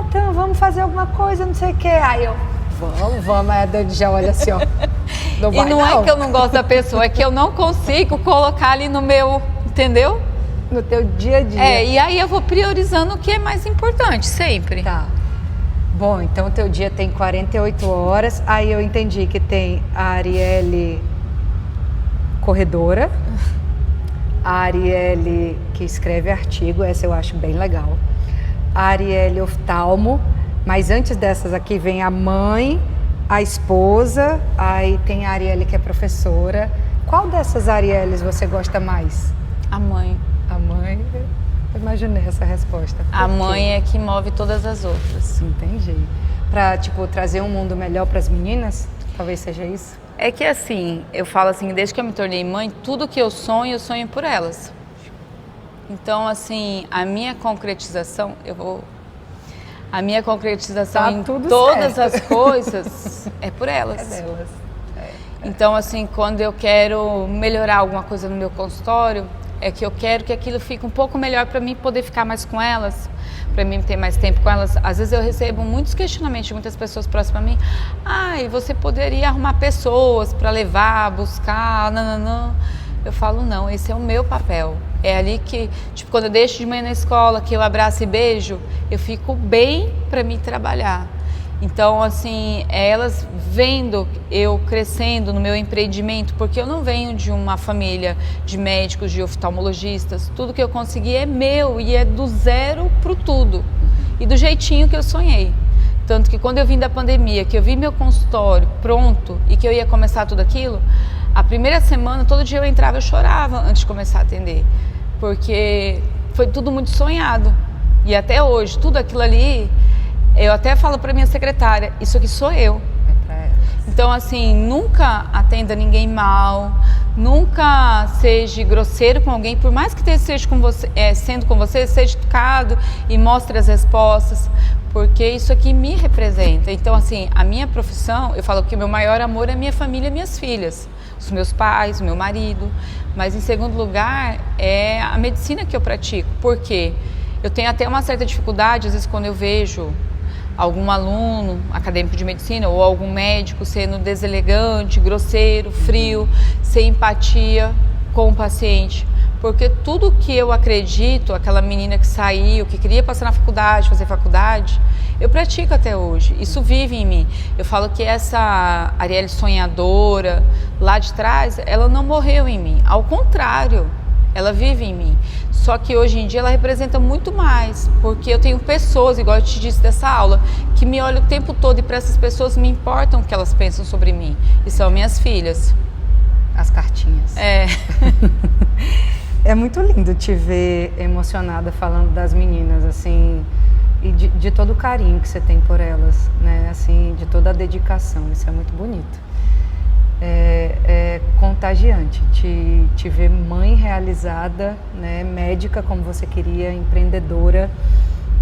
então vamos fazer alguma coisa, não sei o quê. Aí eu, vamos, aí a Dani já olha assim, ó. E não é que eu não gosto da pessoa, é que eu não consigo colocar ali no meu, entendeu? No teu dia a dia. E aí eu vou priorizando o que é mais importante, sempre. Tá. Bom, então o teu dia tem 48 horas, aí eu entendi que tem a Arielle corredora, a Arielle que escreve artigo, essa eu acho bem legal, a Arielle oftalmo, mas antes dessas aqui vem a mãe, a esposa, aí tem a Arielle que é professora. Qual dessas Arielles você gosta mais? A mãe. A mãe, eu imaginei essa resposta. A mãe é que move todas as outras. Entendi. Para, tipo, trazer um mundo melhor para as meninas? Talvez seja isso? É que assim, eu falo assim, desde que eu me tornei mãe, tudo que eu sonho por elas. Então, assim, a minha concretização Tá em tudo todas certo. as coisas é por elas. É delas. Então, assim, quando eu quero melhorar alguma coisa no meu consultório, é que eu quero que aquilo fique um pouco melhor para mim poder ficar mais com elas, para mim ter mais tempo com elas. Às vezes eu recebo muitos questionamentos de muitas pessoas próximas a mim. E você poderia arrumar pessoas para levar, buscar, não. Eu falo, não, esse é o meu papel. É ali que, tipo, quando eu deixo de manhã na escola, que eu abraço e beijo, eu fico bem para mim trabalhar. Então, assim, elas vendo eu crescendo no meu empreendimento, porque eu não venho de uma família de médicos, de oftalmologistas, tudo que eu consegui é meu e é do zero pro tudo e do jeitinho que eu sonhei. Tanto que quando eu vim da pandemia, que eu vi meu consultório pronto e que eu ia começar tudo aquilo, a primeira semana, todo dia eu entrava e eu chorava antes de começar a atender, porque foi tudo muito sonhado. E até hoje, tudo aquilo ali, eu até falo para minha secretária, isso aqui sou eu. É pra elas. Então, assim, nunca atenda ninguém mal, nunca seja grosseiro com alguém, por mais que esteja com você, sendo com você, seja educado e mostre as respostas, porque isso aqui me representa. Então, assim, a minha profissão, eu falo que o meu maior amor é minha família e minhas filhas, os meus pais, o meu marido, mas em segundo lugar é a medicina que eu pratico, porque eu tenho até uma certa dificuldade, às vezes, quando eu vejo algum aluno acadêmico de medicina ou algum médico sendo deselegante, grosseiro, frio, sem empatia com o paciente. Porque tudo que eu acredito, aquela menina que saiu, que queria passar na faculdade, fazer faculdade, eu pratico até hoje. Isso vive em mim. Eu falo que essa Arielle sonhadora lá de trás, ela não morreu em mim. Ao contrário, ela vive em mim. Só que hoje em dia ela representa muito mais, porque eu tenho pessoas, igual eu te disse dessa aula, que me olham o tempo todo e para essas pessoas me importam o que elas pensam sobre mim. E são minhas filhas. As cartinhas. É. É muito lindo te ver emocionada falando das meninas, assim, e de todo o carinho que você tem por elas, né? Assim, de toda a dedicação. Isso é muito bonito. É contagiante te ver mãe realizada, né, médica como você queria, empreendedora,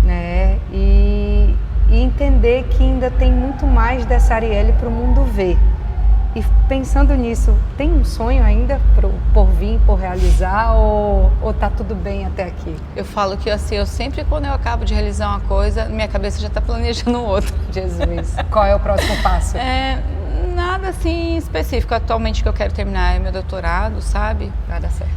né, e entender que ainda tem muito mais dessa Arielle para o mundo ver. E pensando nisso, tem um sonho ainda por vir, por realizar, ou tá tudo bem até aqui? Eu falo que assim, eu sempre quando eu acabo de realizar uma coisa, minha cabeça já está planejando outra. Jesus, qual é o próximo passo? Nada assim específico. Atualmente que eu quero terminar é meu doutorado, sabe? Vai dar certo.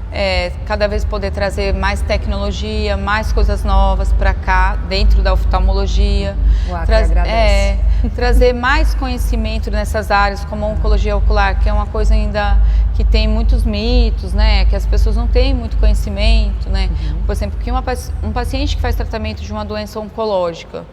Cada vez poder trazer mais tecnologia, mais coisas novas para cá, dentro da oftalmologia. O Acre agradece. Trazer mais conhecimento nessas áreas, como a oncologia ocular, que é uma coisa ainda que tem muitos mitos, né? Que as pessoas não têm muito conhecimento, né? Por exemplo, que um paciente que faz tratamento de uma doença oncológica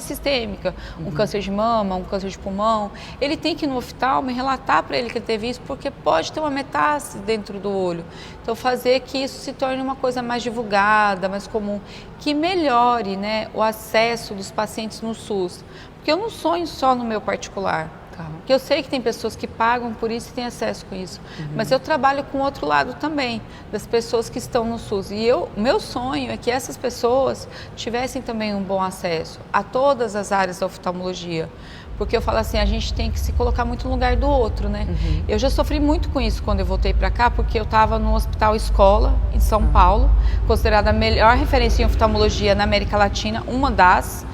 sistêmica, um câncer de mama, um câncer de pulmão, ele tem que ir no oftalmo e relatar para ele que ele teve isso, porque pode ter uma metástase dentro do olho. Então, fazer que isso se torne uma coisa mais divulgada, mais comum, que melhore, né, o acesso dos pacientes no SUS. Porque eu não sonho só no meu particular. Porque eu sei que tem pessoas que pagam por isso e têm acesso com isso. Mas eu trabalho com o outro lado também, das pessoas que estão no SUS. E meu sonho é que essas pessoas tivessem também um bom acesso a todas as áreas da oftalmologia. Porque eu falo assim, a gente tem que se colocar muito no lugar do outro, né? Eu já sofri muito com isso quando eu voltei para cá, porque eu estava no Hospital Escola, em São Paulo, considerada a melhor referência em oftalmologia na América Latina, uma das,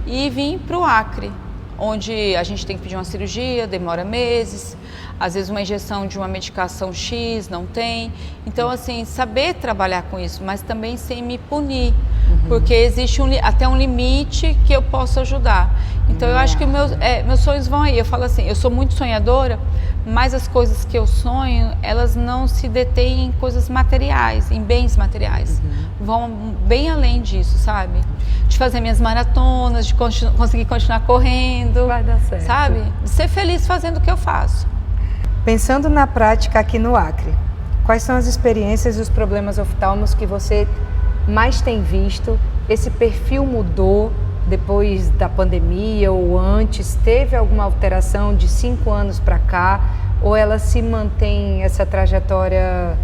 e vim para o Acre, onde a gente tem que pedir uma cirurgia, demora meses, às vezes uma injeção de uma medicação X não tem. Então, assim, saber trabalhar com isso, mas também sem me punir, porque existe até um limite que eu posso ajudar. Então, eu acho que meus sonhos vão aí. Eu falo assim, eu sou muito sonhadora, mas as coisas que eu sonho, elas não se detêm em coisas materiais, em bens materiais. Vão bem além disso, sabe? De fazer minhas maratonas, de conseguir continuar correndo. Vai dar certo. Sabe? De ser feliz fazendo o que eu faço. Pensando na prática aqui no Acre, quais são as experiências e os problemas oftálmicos que você mais tem visto? Esse perfil mudou depois da pandemia ou antes? Teve alguma alteração de 5 anos para cá? Ou ela se mantém essa trajetória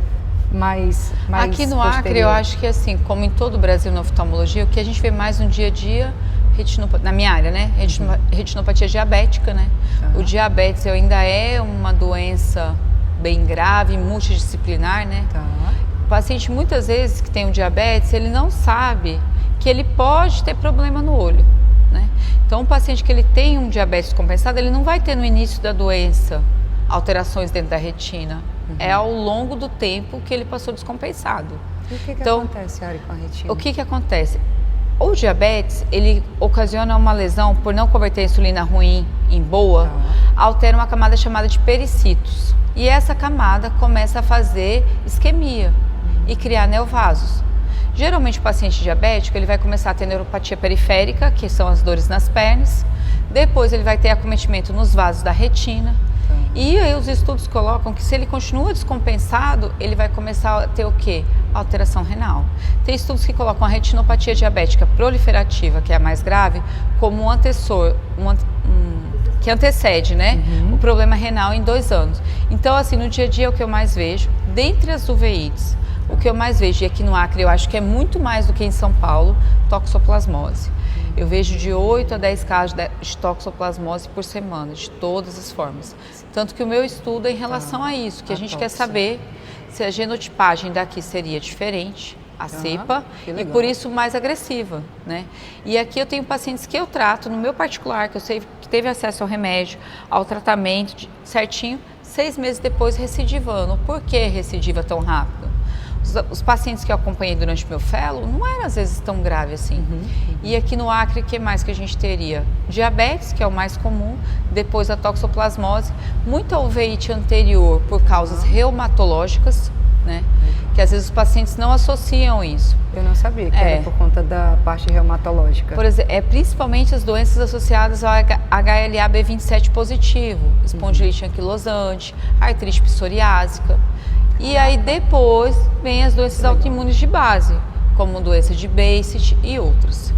mais Aqui no posterior? Acre, eu acho que assim, como em todo o Brasil na oftalmologia, o que a gente vê mais no dia a dia, na minha área, né? Retinopatia diabética, né? O diabetes ainda é uma doença bem grave, multidisciplinar, né? O paciente, muitas vezes, que tem o diabetes, ele não sabe que ele pode ter problema no olho, né? Então, o paciente que ele tem um diabetes compensado, ele não vai ter no início da doença alterações dentro da retina. É ao longo do tempo que ele passou descompensado. E o que acontece, Ari, com a retina? O que acontece? O diabetes, ele ocasiona uma lesão por não converter a insulina ruim em boa, altera uma camada chamada de pericitos. E essa camada começa a fazer isquemia e criar neovasos. Geralmente o paciente diabético, ele vai começar a ter neuropatia periférica, que são as dores nas pernas. Depois ele vai ter acometimento nos vasos da retina. E aí os estudos colocam que se ele continua descompensado, ele vai começar a ter o quê? Alteração renal. Tem estudos que colocam a retinopatia diabética proliferativa, que é a mais grave, como um antecessor, que antecede, né? O problema renal em 2 anos. Então, assim, no dia a dia, o que eu mais vejo, dentre as uveites, o que eu mais vejo, e aqui no Acre eu acho que é muito mais do que em São Paulo, toxoplasmose. Eu vejo de 8 a 10 casos de toxoplasmose por semana, de todas as formas. Tanto que o meu estudo é em relação a isso, que a gente quer saber se a genotipagem daqui seria diferente, a cepa, e por isso mais agressiva, né? E aqui eu tenho pacientes que eu trato no meu particular, que eu sei que teve acesso ao remédio, ao tratamento certinho, 6 meses depois recidivando. Por que recidiva tão rápido? Os pacientes que eu acompanhei durante o meu fellow não era às vezes tão grave assim. E aqui no Acre, o que mais que a gente teria? Diabetes, que é o mais comum, depois a toxoplasmose, muita uveíte anterior por causas reumatológicas, né? Que às vezes os pacientes não associam isso. Eu não sabia que era por conta da parte reumatológica. Por exemplo, principalmente as doenças associadas ao HLA-B27 positivo, espondilite anquilosante, artrite psoriásica. E aí depois vem as doenças autoimunes de base, como doença de Behçet e outras.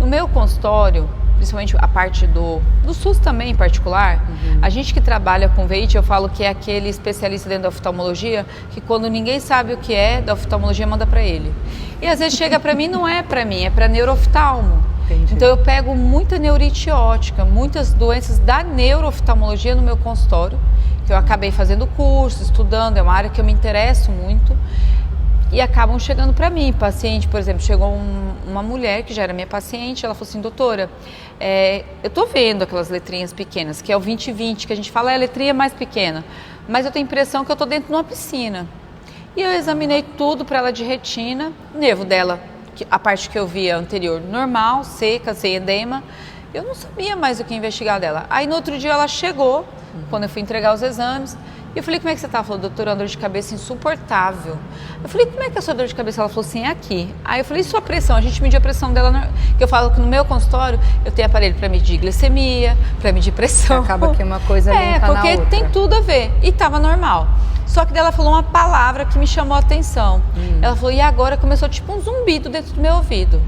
No meu consultório, principalmente a parte do SUS também em particular, a gente que trabalha com veite, eu falo que é aquele especialista dentro da oftalmologia, que quando ninguém sabe o que é da oftalmologia, manda para ele. E às vezes chega para mim, não é para mim, é para neurooftalmo. Entendi. Então eu pego muita neurite óptica, muitas doenças da neurooftalmologia no meu consultório, que eu acabei fazendo curso, estudando, é uma área que eu me interesso muito, e acabam chegando para mim. Paciente, por exemplo, chegou uma mulher que já era minha paciente, ela falou assim, doutora, eu tô vendo aquelas letrinhas pequenas, que é o 20/20, que a gente fala é a letrinha mais pequena, mas eu tenho a impressão que eu tô dentro de uma piscina. E eu examinei tudo para ela de retina, o nervo dela, a parte que eu via anterior, normal, seca, sem edema, eu não sabia mais o que investigar dela. Aí no outro dia ela chegou, quando eu fui entregar os exames, e eu falei, como é que você tá? Ela falou, doutora, uma dor de cabeça insuportável. Eu falei, como é que é a sua dor de cabeça? Ela falou assim, é aqui. Aí eu falei, e sua pressão? A gente mediu a pressão dela, que eu falo que no meu consultório eu tenho aparelho para medir glicemia, para medir pressão. Acaba que uma coisa limpa na outra. Porque tem tudo a ver, e tava normal. Só que daí ela falou uma palavra que me chamou a atenção. Ela falou, e agora começou tipo um zumbido dentro do meu ouvido.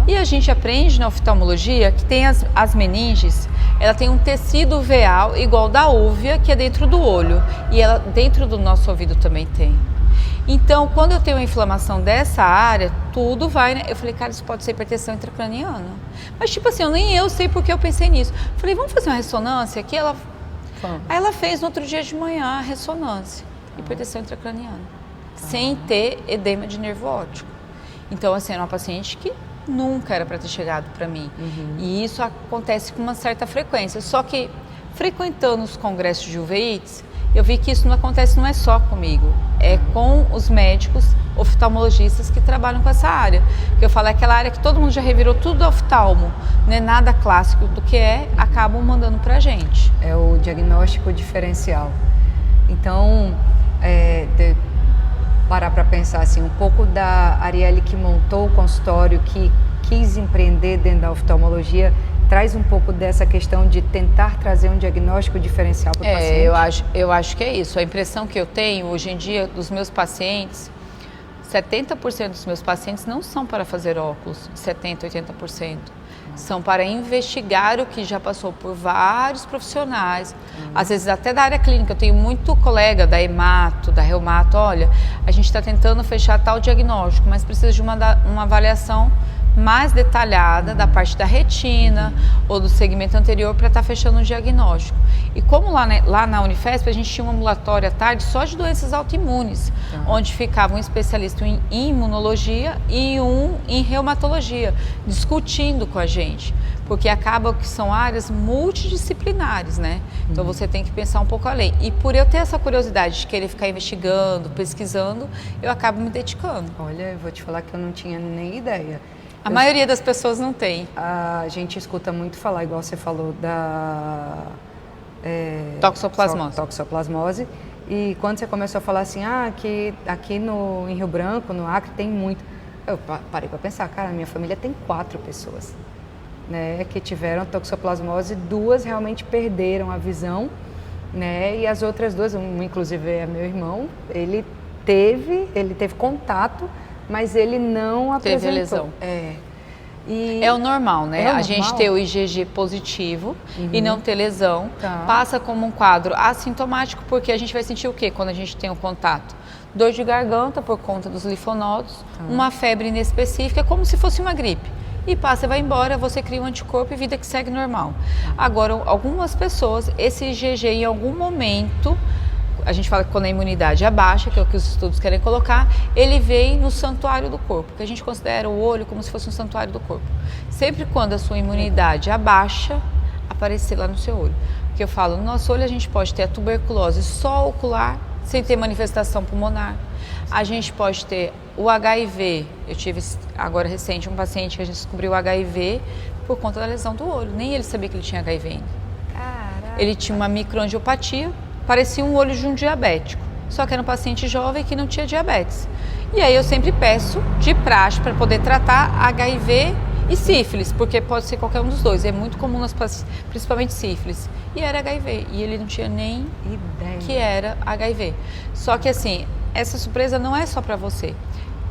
E a gente aprende na oftalmologia que tem as meninges, ela tem um tecido uveal igual da úvea, que é dentro do olho, e ela dentro do nosso ouvido também tem. Então, quando eu tenho uma inflamação dessa área, tudo vai, né? Eu falei, cara, isso pode ser hipertensão intracraniana. Mas tipo assim, nem eu sei porque eu pensei nisso. Falei, vamos fazer uma ressonância aqui? Aí ela fez no outro dia de manhã a ressonância, hipertensão intracraniana, sem ter edema de nervo óptico. Então, assim, era uma paciente que nunca era para ter chegado para mim. E isso acontece com uma certa frequência. Só que, frequentando os congressos de uveites, eu vi que isso não acontece, não é só comigo. É com os médicos oftalmologistas que trabalham com essa área. Que eu falo, é aquela área que todo mundo já revirou tudo oftalmo. Não é nada clássico do que acabam mandando pra gente. É o diagnóstico diferencial. Então, parar para pensar assim, um pouco da Arielle que montou o consultório, que quis empreender dentro da oftalmologia, traz um pouco dessa questão de tentar trazer um diagnóstico diferencial para o paciente? Eu acho que é isso. A impressão que eu tenho hoje em dia dos meus pacientes, 70% dos meus pacientes não são para fazer óculos, 70%, 80%. São para investigar o que já passou por vários profissionais, às vezes até da área clínica. Eu tenho muito colega da hemato, da reumato, olha, a gente está tentando fechar tal diagnóstico, mas precisa de uma avaliação mais detalhada da parte da retina ou do segmento anterior para estar fechando o diagnóstico. E como lá na Unifesp a gente tinha um ambulatório à tarde só de doenças autoimunes, onde ficava um especialista em imunologia e um em reumatologia, discutindo com a gente, porque acaba que são áreas multidisciplinares, né? Então você tem que pensar um pouco além. E por eu ter essa curiosidade de querer ficar investigando, pesquisando, eu acabo me dedicando. Olha, eu vou te falar que eu não tinha nem ideia. A maioria das pessoas não tem. A gente escuta muito falar, igual você falou, da toxoplasmose. E quando você começou a falar assim, que aqui em Rio Branco, no Acre, tem muito. Eu parei para pensar, cara, minha família tem 4 pessoas, né, que tiveram toxoplasmose, 2 realmente perderam a visão, né, e as outras 2, inclusive é meu irmão, ele teve contato, mas ele não apresentou. Teve lesão. E é o normal, né? É o normal? A gente ter o IgG positivo e não ter lesão, passa como um quadro assintomático, porque a gente vai sentir o quê quando a gente tem o contato? Dor de garganta por conta dos linfonodos, uma febre inespecífica, como se fosse uma gripe. E passa, vai embora, você cria um anticorpo e vida que segue normal. Agora, algumas pessoas, esse IgG em algum momento, a gente fala que quando a imunidade abaixa, que é o que os estudos querem colocar, ele vem no santuário do corpo, que a gente considera o olho como se fosse um santuário do corpo. Sempre quando a sua imunidade abaixa, aparecer lá no seu olho. Porque eu falo, no nosso olho a gente pode ter a tuberculose só ocular, sem ter manifestação pulmonar. A gente pode ter o HIV. Eu tive agora recente um paciente que a gente descobriu o HIV por conta da lesão do olho. Nem ele sabia que ele tinha HIV ainda. Caraca. Ele tinha uma microangiopatia, parecia um olho de um diabético, só que era um paciente jovem que não tinha diabetes. E aí eu sempre peço de praxe para poder tratar HIV e sífilis, porque pode ser qualquer um dos dois, é muito comum nas pacientes, principalmente sífilis. E era HIV, e ele não tinha nem ideia que era HIV. Só que assim, essa surpresa não é só para você.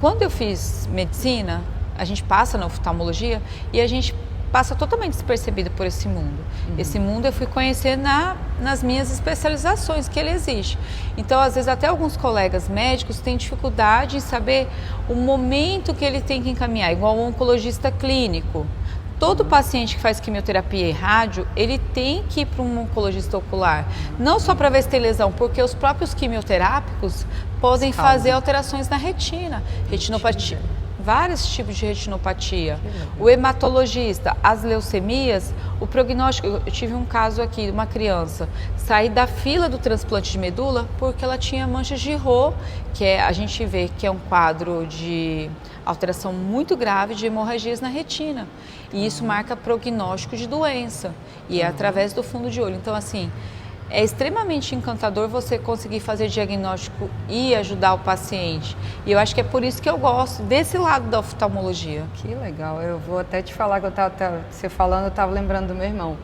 Quando eu fiz medicina, a gente passa na oftalmologia e a gente passa totalmente despercebido por esse mundo. Esse mundo eu fui conhecer nas minhas especializações, que ele existe. Então, às vezes, até alguns colegas médicos têm dificuldade em saber o momento que ele tem que encaminhar, igual um oncologista clínico. Todo paciente que faz quimioterapia e rádio, ele tem que ir para um oncologista ocular. Não só para ver se tem lesão, porque os próprios quimioterápicos podem fazer alterações na retina, retinopatia. Vários tipos de retinopatia. O hematologista, as leucemias, o prognóstico. Eu tive um caso aqui de uma criança sair da fila do transplante de medula porque ela tinha manchas de Rho, que a gente vê que é um quadro de alteração muito grave de hemorragias na retina. E isso marca prognóstico de doença. E é através do fundo de olho. Então, assim, é extremamente encantador você conseguir fazer diagnóstico e ajudar o paciente. E eu acho que é por isso que eu gosto desse lado da oftalmologia. Que legal. Eu vou até te falar que você falando, eu estava lembrando do meu irmão.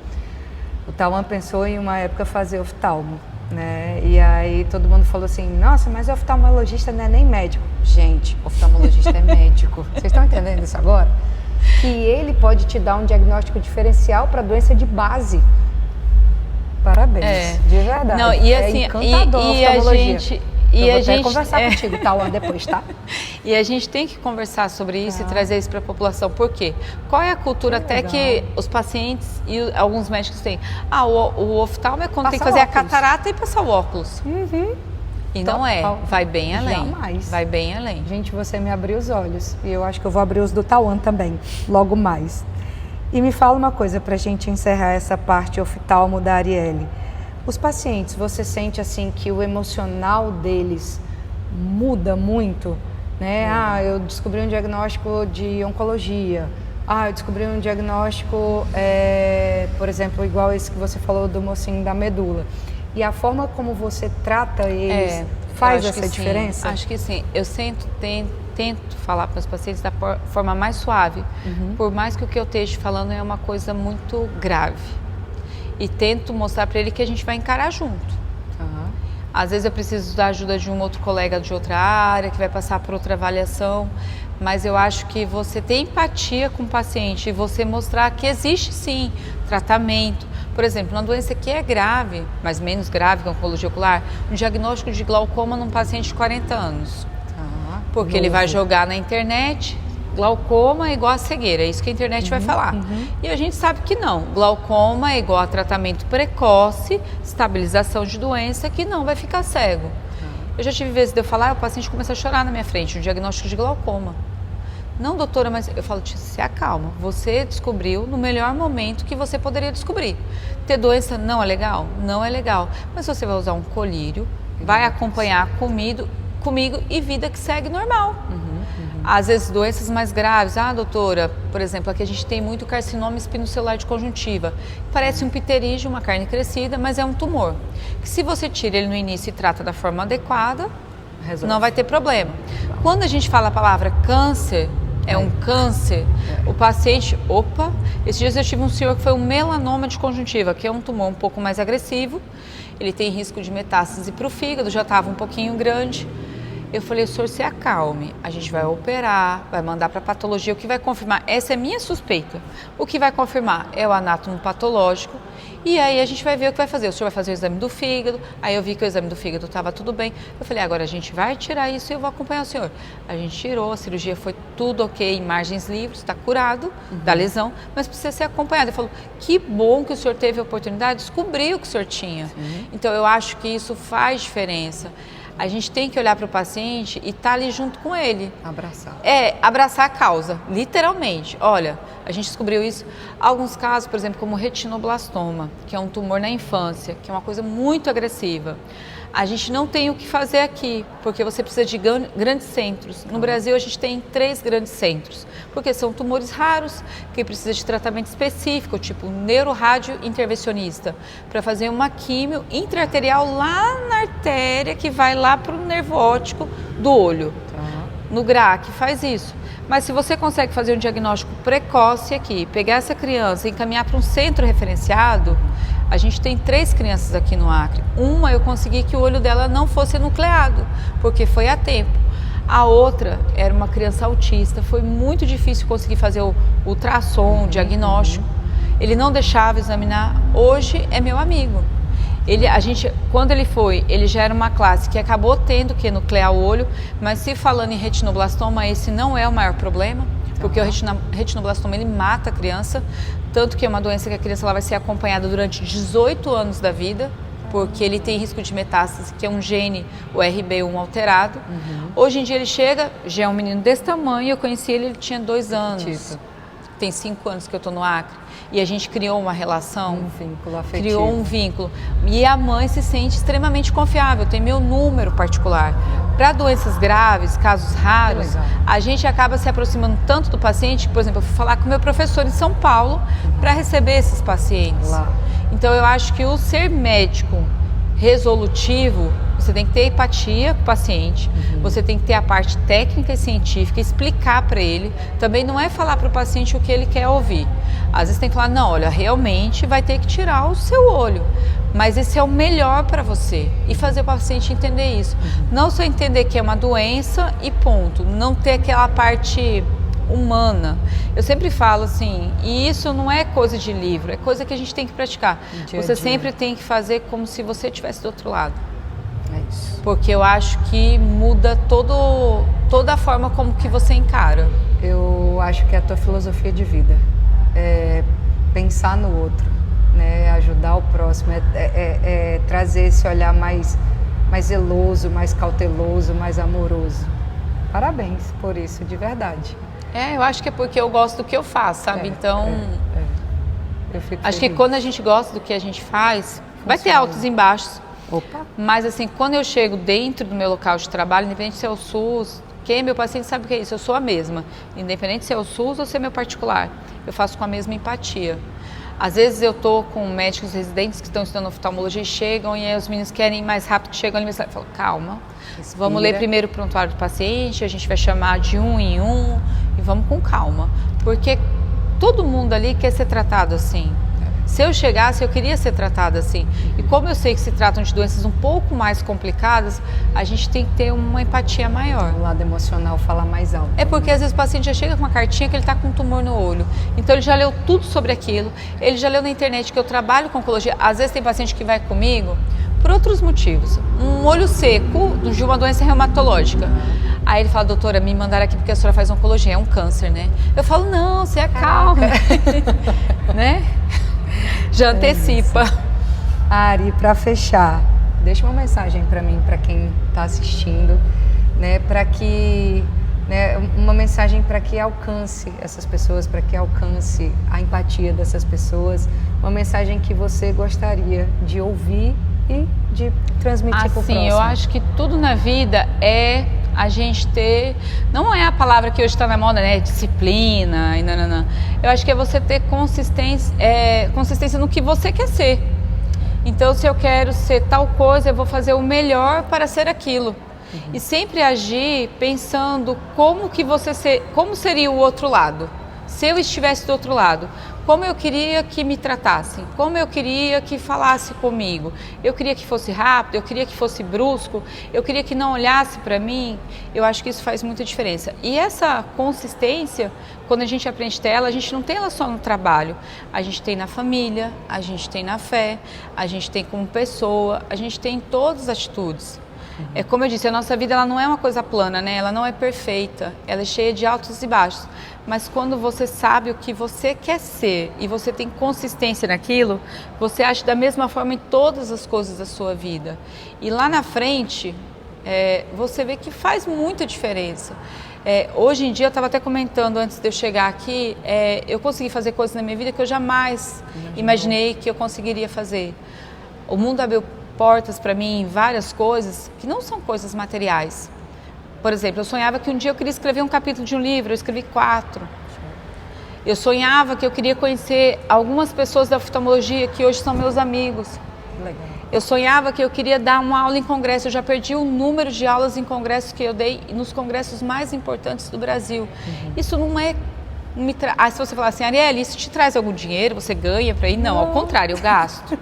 O Tauan pensou em uma época fazer oftalmo, né? E aí todo mundo falou assim, nossa, mas oftalmologista não é nem médico. Gente, oftalmologista é médico. Vocês estão entendendo isso agora? Que ele pode te dar um diagnóstico diferencial para doença de base. Parabéns, de verdade. Não, e assim, encantador e a gente... Eu vou até conversar contigo, Tauan, depois, tá? E a gente tem que conversar sobre isso e trazer isso para a população. Por quê? Qual é a cultura até que os pacientes e alguns médicos têm? O oftalmo é quando tem que fazer a catarata e passar o óculos. E não é, vai bem além. Jamais. Vai bem além. Gente, você me abriu os olhos. E eu acho que eu vou abrir os do Tauan também, logo mais. E me fala uma coisa para a gente encerrar essa parte oftalmo da Arielle. Os pacientes, você sente assim que o emocional deles muda muito, né? Eu descobri um diagnóstico de oncologia. Eu descobri um diagnóstico, por exemplo, igual esse que você falou do mocinho da medula. E a forma como você trata eles faz essa diferença? Acho que sim. Eu tento tento falar para os pacientes da forma mais suave, por mais que o que eu esteja falando é uma coisa muito grave. E tento mostrar para ele que a gente vai encarar junto. Às vezes eu preciso da ajuda de um outro colega de outra área, que vai passar por outra avaliação, mas eu acho que você ter empatia com o paciente e você mostrar que existe sim tratamento. Por exemplo, uma doença que é grave, mas menos grave que a oncologia ocular, um diagnóstico de glaucoma num paciente de 40 anos. Porque ele vai jogar na internet, glaucoma é igual a cegueira, é isso que a internet vai falar. E a gente sabe que não, glaucoma é igual a tratamento precoce, estabilização de doença, que não vai ficar cego. Eu já tive vezes de eu falar, o paciente começa a chorar na minha frente, um diagnóstico de glaucoma. Não, doutora, mas eu falo, se acalma, você descobriu no melhor momento que você poderia descobrir. Ter doença não é legal? Não é legal, mas você vai usar um colírio, vai acompanhar comigo e vida que segue normal. Às vezes doenças mais graves, doutora, por exemplo, aqui a gente tem muito carcinoma espinocelular de conjuntiva. Parece um pterígio, uma carne crescida, mas é um tumor. Que se você tira ele no início e trata da forma adequada, não vai ter problema. Quando a gente fala a palavra câncer, é um câncer, o paciente, esses dias eu tive um senhor que foi um melanoma de conjuntiva, que é um tumor um pouco mais agressivo, ele tem risco de metástase para o fígado, já estava um pouquinho grande. Eu falei, o senhor se acalme, a gente vai operar, vai mandar para patologia, o que vai confirmar, essa é minha suspeita, o que vai confirmar é o anátomo patológico, e aí a gente vai ver o que vai fazer, o senhor vai fazer o exame do fígado, aí eu vi que o exame do fígado estava tudo bem, eu falei, agora a gente vai tirar isso e eu vou acompanhar o senhor. A gente tirou, a cirurgia foi tudo ok, margens livres, está curado da lesão, mas precisa ser acompanhado. Ele falou, que bom que o senhor teve a oportunidade de descobrir o que o senhor tinha. Então eu acho que isso faz diferença. A gente tem que olhar para o paciente e estar ali junto com ele. Abraçar. Abraçar a causa, literalmente. Olha, a gente descobriu isso. Alguns casos, por exemplo, como retinoblastoma, que é um tumor na infância, que é uma coisa muito agressiva. A gente não tem o que fazer aqui, porque você precisa de grandes centros. No Brasil, a gente tem 3 grandes centros, porque são tumores raros, que precisa de tratamento específico, tipo neurorádio intervencionista, para fazer uma químio intraarterial lá na artéria, que vai lá para o nervo óptico do olho. No GRAC faz isso. Mas se você consegue fazer um diagnóstico precoce aqui, pegar essa criança e encaminhar para um centro referenciado, a gente tem 3 crianças aqui no Acre. Uma eu consegui que o olho dela não fosse nucleado, porque foi a tempo. A outra era uma criança autista, foi muito difícil conseguir fazer o ultrassom, o diagnóstico. Ele não deixava examinar, hoje é meu amigo. Quando ele foi, ele já era uma classe que acabou tendo que nuclear o olho, mas se falando em retinoblastoma, esse não é o maior problema, porque o retinoblastoma ele mata a criança, tanto que é uma doença que a criança ela vai ser acompanhada durante 18 anos da vida, porque ele tem risco de metástase, que é um gene, o RB1 alterado. Hoje em dia ele chega, já é um menino desse tamanho, eu conheci ele tinha 2 anos. Tem 5 anos que eu estou no Acre. E a gente criou uma relação. Um vínculo afetivo. Criou um vínculo. E a mãe se sente extremamente confiável, tem meu número particular. Para doenças graves, casos raros, a gente acaba se aproximando tanto do paciente, por exemplo, eu fui falar com o meu professor em São Paulo para receber esses pacientes. Então eu acho que o ser médico resolutivo, você tem que ter empatia com o paciente, você tem que ter a parte técnica e científica, explicar para ele. Também não é falar para o paciente o que ele quer ouvir. Às vezes tem que falar, não, olha, realmente vai ter que tirar o seu olho, mas esse é o melhor para você. E fazer o paciente entender isso. Não só entender que é uma doença e ponto, não ter aquela parte humana. Eu sempre falo assim, e isso não é coisa de livro, é coisa que a gente tem que praticar. Você sempre tem que fazer como se você estivesse do outro lado. É isso. Porque eu acho que muda toda a forma como que você encara. Eu acho que é a tua filosofia de vida. É pensar no outro, né? Ajudar o próximo, trazer esse olhar mais zeloso, mais cauteloso, mais amoroso. Parabéns por isso, de verdade. Eu acho que é porque eu gosto do que eu faço, sabe? Eu fico acho feliz. que quando a gente gosta do que a gente faz, vai ter altos e baixos. Mas assim, quando eu chego dentro do meu local de trabalho, independente se é o SUS, quem é meu paciente sabe o que é isso, eu sou a mesma. Independente se é o SUS ou se é meu particular, eu faço com a mesma empatia. Às vezes eu tô com médicos residentes que estão estudando oftalmologia e chegam, e aí os meninos querem ir mais rápido que chegam ali, eu falo, calma, vamos ler primeiro o prontuário do paciente, a gente vai chamar de um em um e vamos com calma, porque todo mundo ali quer ser tratado assim. Se eu chegasse, eu queria ser tratada assim. E como eu sei que se tratam de doenças um pouco mais complicadas, a gente tem que ter uma empatia maior. O lado emocional fala mais alto. É porque às vezes o paciente já chega com uma cartinha que ele está com um tumor no olho. Então ele já leu tudo sobre aquilo, ele já leu na internet que eu trabalho com oncologia. Às vezes tem paciente que vai comigo por outros motivos. Um olho seco de uma doença reumatológica. Aí ele fala, doutora, me mandaram aqui porque a senhora faz oncologia, é um câncer, né? Eu falo, não, você acalma. Né? Já antecipa. Ari, para fechar, deixa uma mensagem para mim, para quem está assistindo, né, para que, né, uma mensagem para que alcance essas pessoas, para que alcance a empatia dessas pessoas, uma mensagem que você gostaria de ouvir e de transmitir para o próximo. Eu acho que tudo na vida é a gente ter, não é a palavra que hoje está na moda, né, disciplina e nananã. Eu acho que é você ter consistência no que você quer ser. Então, se eu quero ser tal coisa, eu vou fazer o melhor para ser aquilo. E sempre agir pensando como seria o outro lado. Se eu estivesse do outro lado, como eu queria que me tratassem, como eu queria que falasse comigo. Eu queria que fosse rápido, eu queria que fosse brusco, eu queria que não olhasse para mim. Eu acho que isso faz muita diferença. E essa consistência, quando a gente aprende dela, a gente não tem ela só no trabalho. A gente tem na família, a gente tem na fé, a gente tem como pessoa, a gente tem em todas as atitudes. É como eu disse, a nossa vida ela não é uma coisa plana, né? Ela não é perfeita, ela é cheia de altos e baixos. Mas quando você sabe o que você quer ser e você tem consistência naquilo, você age da mesma forma em todas as coisas da sua vida. E lá na frente, você vê que faz muita diferença. Hoje em dia, eu estava até comentando antes de eu chegar aqui, eu consegui fazer coisas na minha vida que eu jamais imaginei que eu conseguiria fazer. O mundo abriu portas para mim em várias coisas que não são coisas materiais. Por exemplo, eu sonhava que um dia eu queria escrever um capítulo de um livro, eu escrevi 4. Eu sonhava que eu queria conhecer algumas pessoas da oftalmologia que hoje são meus amigos. Legal. Eu sonhava que eu queria dar uma aula em congresso, eu já perdi o número de aulas em congressos que eu dei nos congressos mais importantes do Brasil. Isso não é... se você falar assim, Arielle, isso te traz algum dinheiro, você ganha para ir? Não, ao contrário, eu gasto.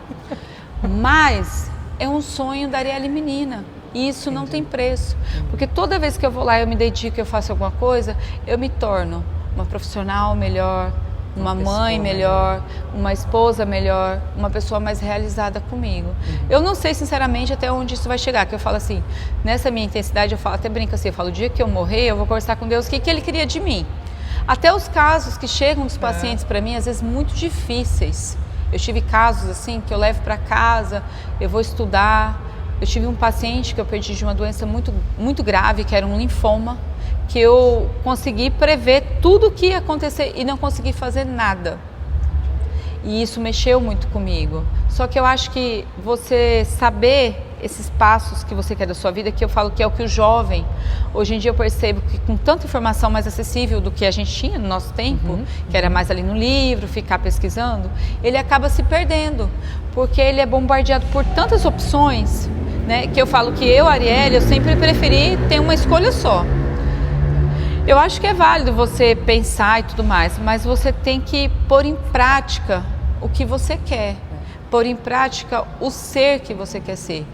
Mas é um sonho da Arielle menina. E isso não tem preço, porque toda vez que eu vou lá, eu me dedico, eu faço alguma coisa, eu me torno uma profissional melhor, uma mãe melhor, uma esposa melhor, uma pessoa mais realizada comigo. Eu não sei sinceramente até onde isso vai chegar, que eu falo assim, nessa minha intensidade eu falo, até brinco assim, eu falo, o dia que eu morrer, eu vou conversar com Deus o que Ele queria de mim. Até os casos que chegam dos pacientes para mim, às vezes muito difíceis. Eu tive casos assim, que eu levo para casa, eu vou estudar. Eu tive um paciente que eu perdi de uma doença muito, muito grave, que era um linfoma, que eu consegui prever tudo o que ia acontecer e não consegui fazer nada. E isso mexeu muito comigo. Só que eu acho que você saber esses passos que você quer da sua vida, que eu falo que é o que o jovem, hoje em dia eu percebo que com tanta informação mais acessível do que a gente tinha no nosso tempo, que era mais ali no livro, ficar pesquisando, ele acaba se perdendo, porque ele é bombardeado por tantas opções, né, que eu falo que eu, Arielle, eu sempre preferi ter uma escolha só. Eu acho que é válido você pensar e tudo mais, mas você tem que pôr em prática o que você quer, pôr em prática o ser que você quer ser.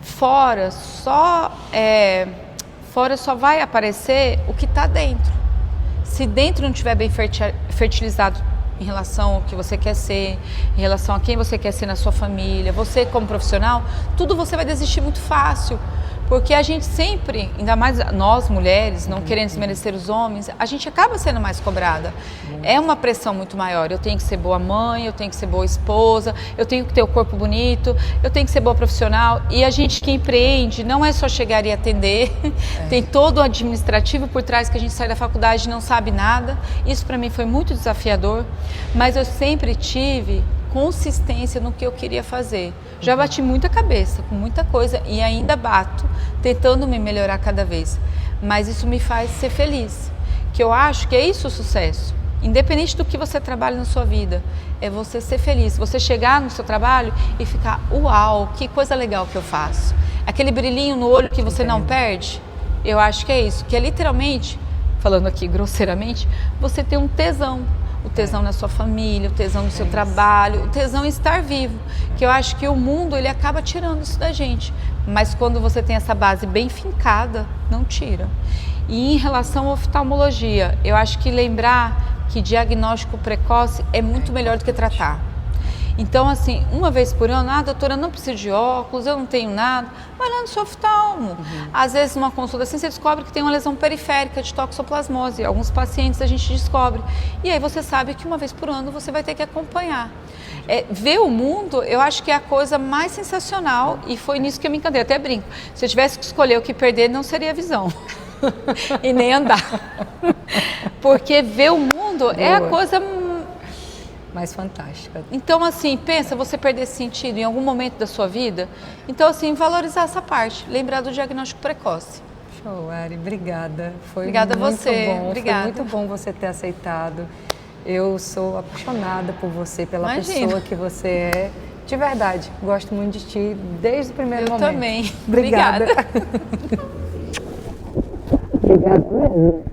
Fora só vai aparecer o que está dentro. Se dentro não estiver bem fertilizado em relação ao que você quer ser, em relação a quem você quer ser na sua família, você como profissional, tudo você vai desistir muito fácil. Porque a gente sempre, ainda mais nós mulheres, não querendo desmerecer os homens, a gente acaba sendo mais cobrada. É uma pressão muito maior. Eu tenho que ser boa mãe, eu tenho que ser boa esposa, eu tenho que ter o corpo bonito, eu tenho que ser boa profissional. E a gente que empreende não é só chegar e atender, tem todo o administrativo por trás que a gente sai da faculdade e não sabe nada. Isso para mim foi muito desafiador, mas eu sempre tive consistência no que eu queria fazer. Já bati muita cabeça com muita coisa e ainda bato, tentando me melhorar cada vez. Mas isso me faz ser feliz, que eu acho que é isso o sucesso. Independente do que você trabalha na sua vida, é você ser feliz. Você chegar no seu trabalho e ficar, uau, que coisa legal que eu faço. Aquele brilhinho no olho que você não perde, eu acho que é isso. Que é literalmente, falando aqui grosseiramente, você ter um tesão. O tesão na sua família, o tesão no seu trabalho, o tesão em estar vivo. Que eu acho que o mundo, ele acaba tirando isso da gente. Mas quando você tem essa base bem fincada, não tira. E em relação à oftalmologia, eu acho que lembrar que diagnóstico precoce é muito melhor do que tratar. Então, assim, uma vez por ano, doutora, eu não preciso de óculos, eu não tenho nada, vai lá no seu oftalmo. Às vezes, numa consulta assim, você descobre que tem uma lesão periférica de toxoplasmose. Alguns pacientes a gente descobre. E aí você sabe que uma vez por ano você vai ter que acompanhar. Ver o mundo, eu acho que é a coisa mais sensacional e foi nisso que eu me encantei. Eu até brinco, se eu tivesse que escolher o que perder, não seria a visão. E nem andar. Porque ver o mundo é a coisa mais fantástica. Então, assim, pensa você perder esse sentido em algum momento da sua vida. Então, assim, valorizar essa parte. Lembrar do diagnóstico precoce. Show, Ari. Obrigada. Obrigada muito a você. Bom. Obrigada. Foi muito bom você ter aceitado. Eu sou apaixonada por você, pela Imagina. pessoa que você é. De verdade, gosto muito de ti desde o primeiro momento. Eu também. Obrigada. Obrigada mesmo.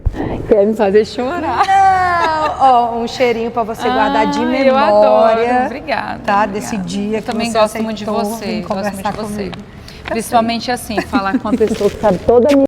Quer me fazer chorar? Não! Ó, um cheirinho para você guardar de memória. Eu adoro. Obrigada. Tá? Obrigada. Desse dia eu que também você gosto muito de aceitou você. vir Gosto muito conversar de você. comigo. Principalmente assim, falar com uma pessoa que sabe toda a minha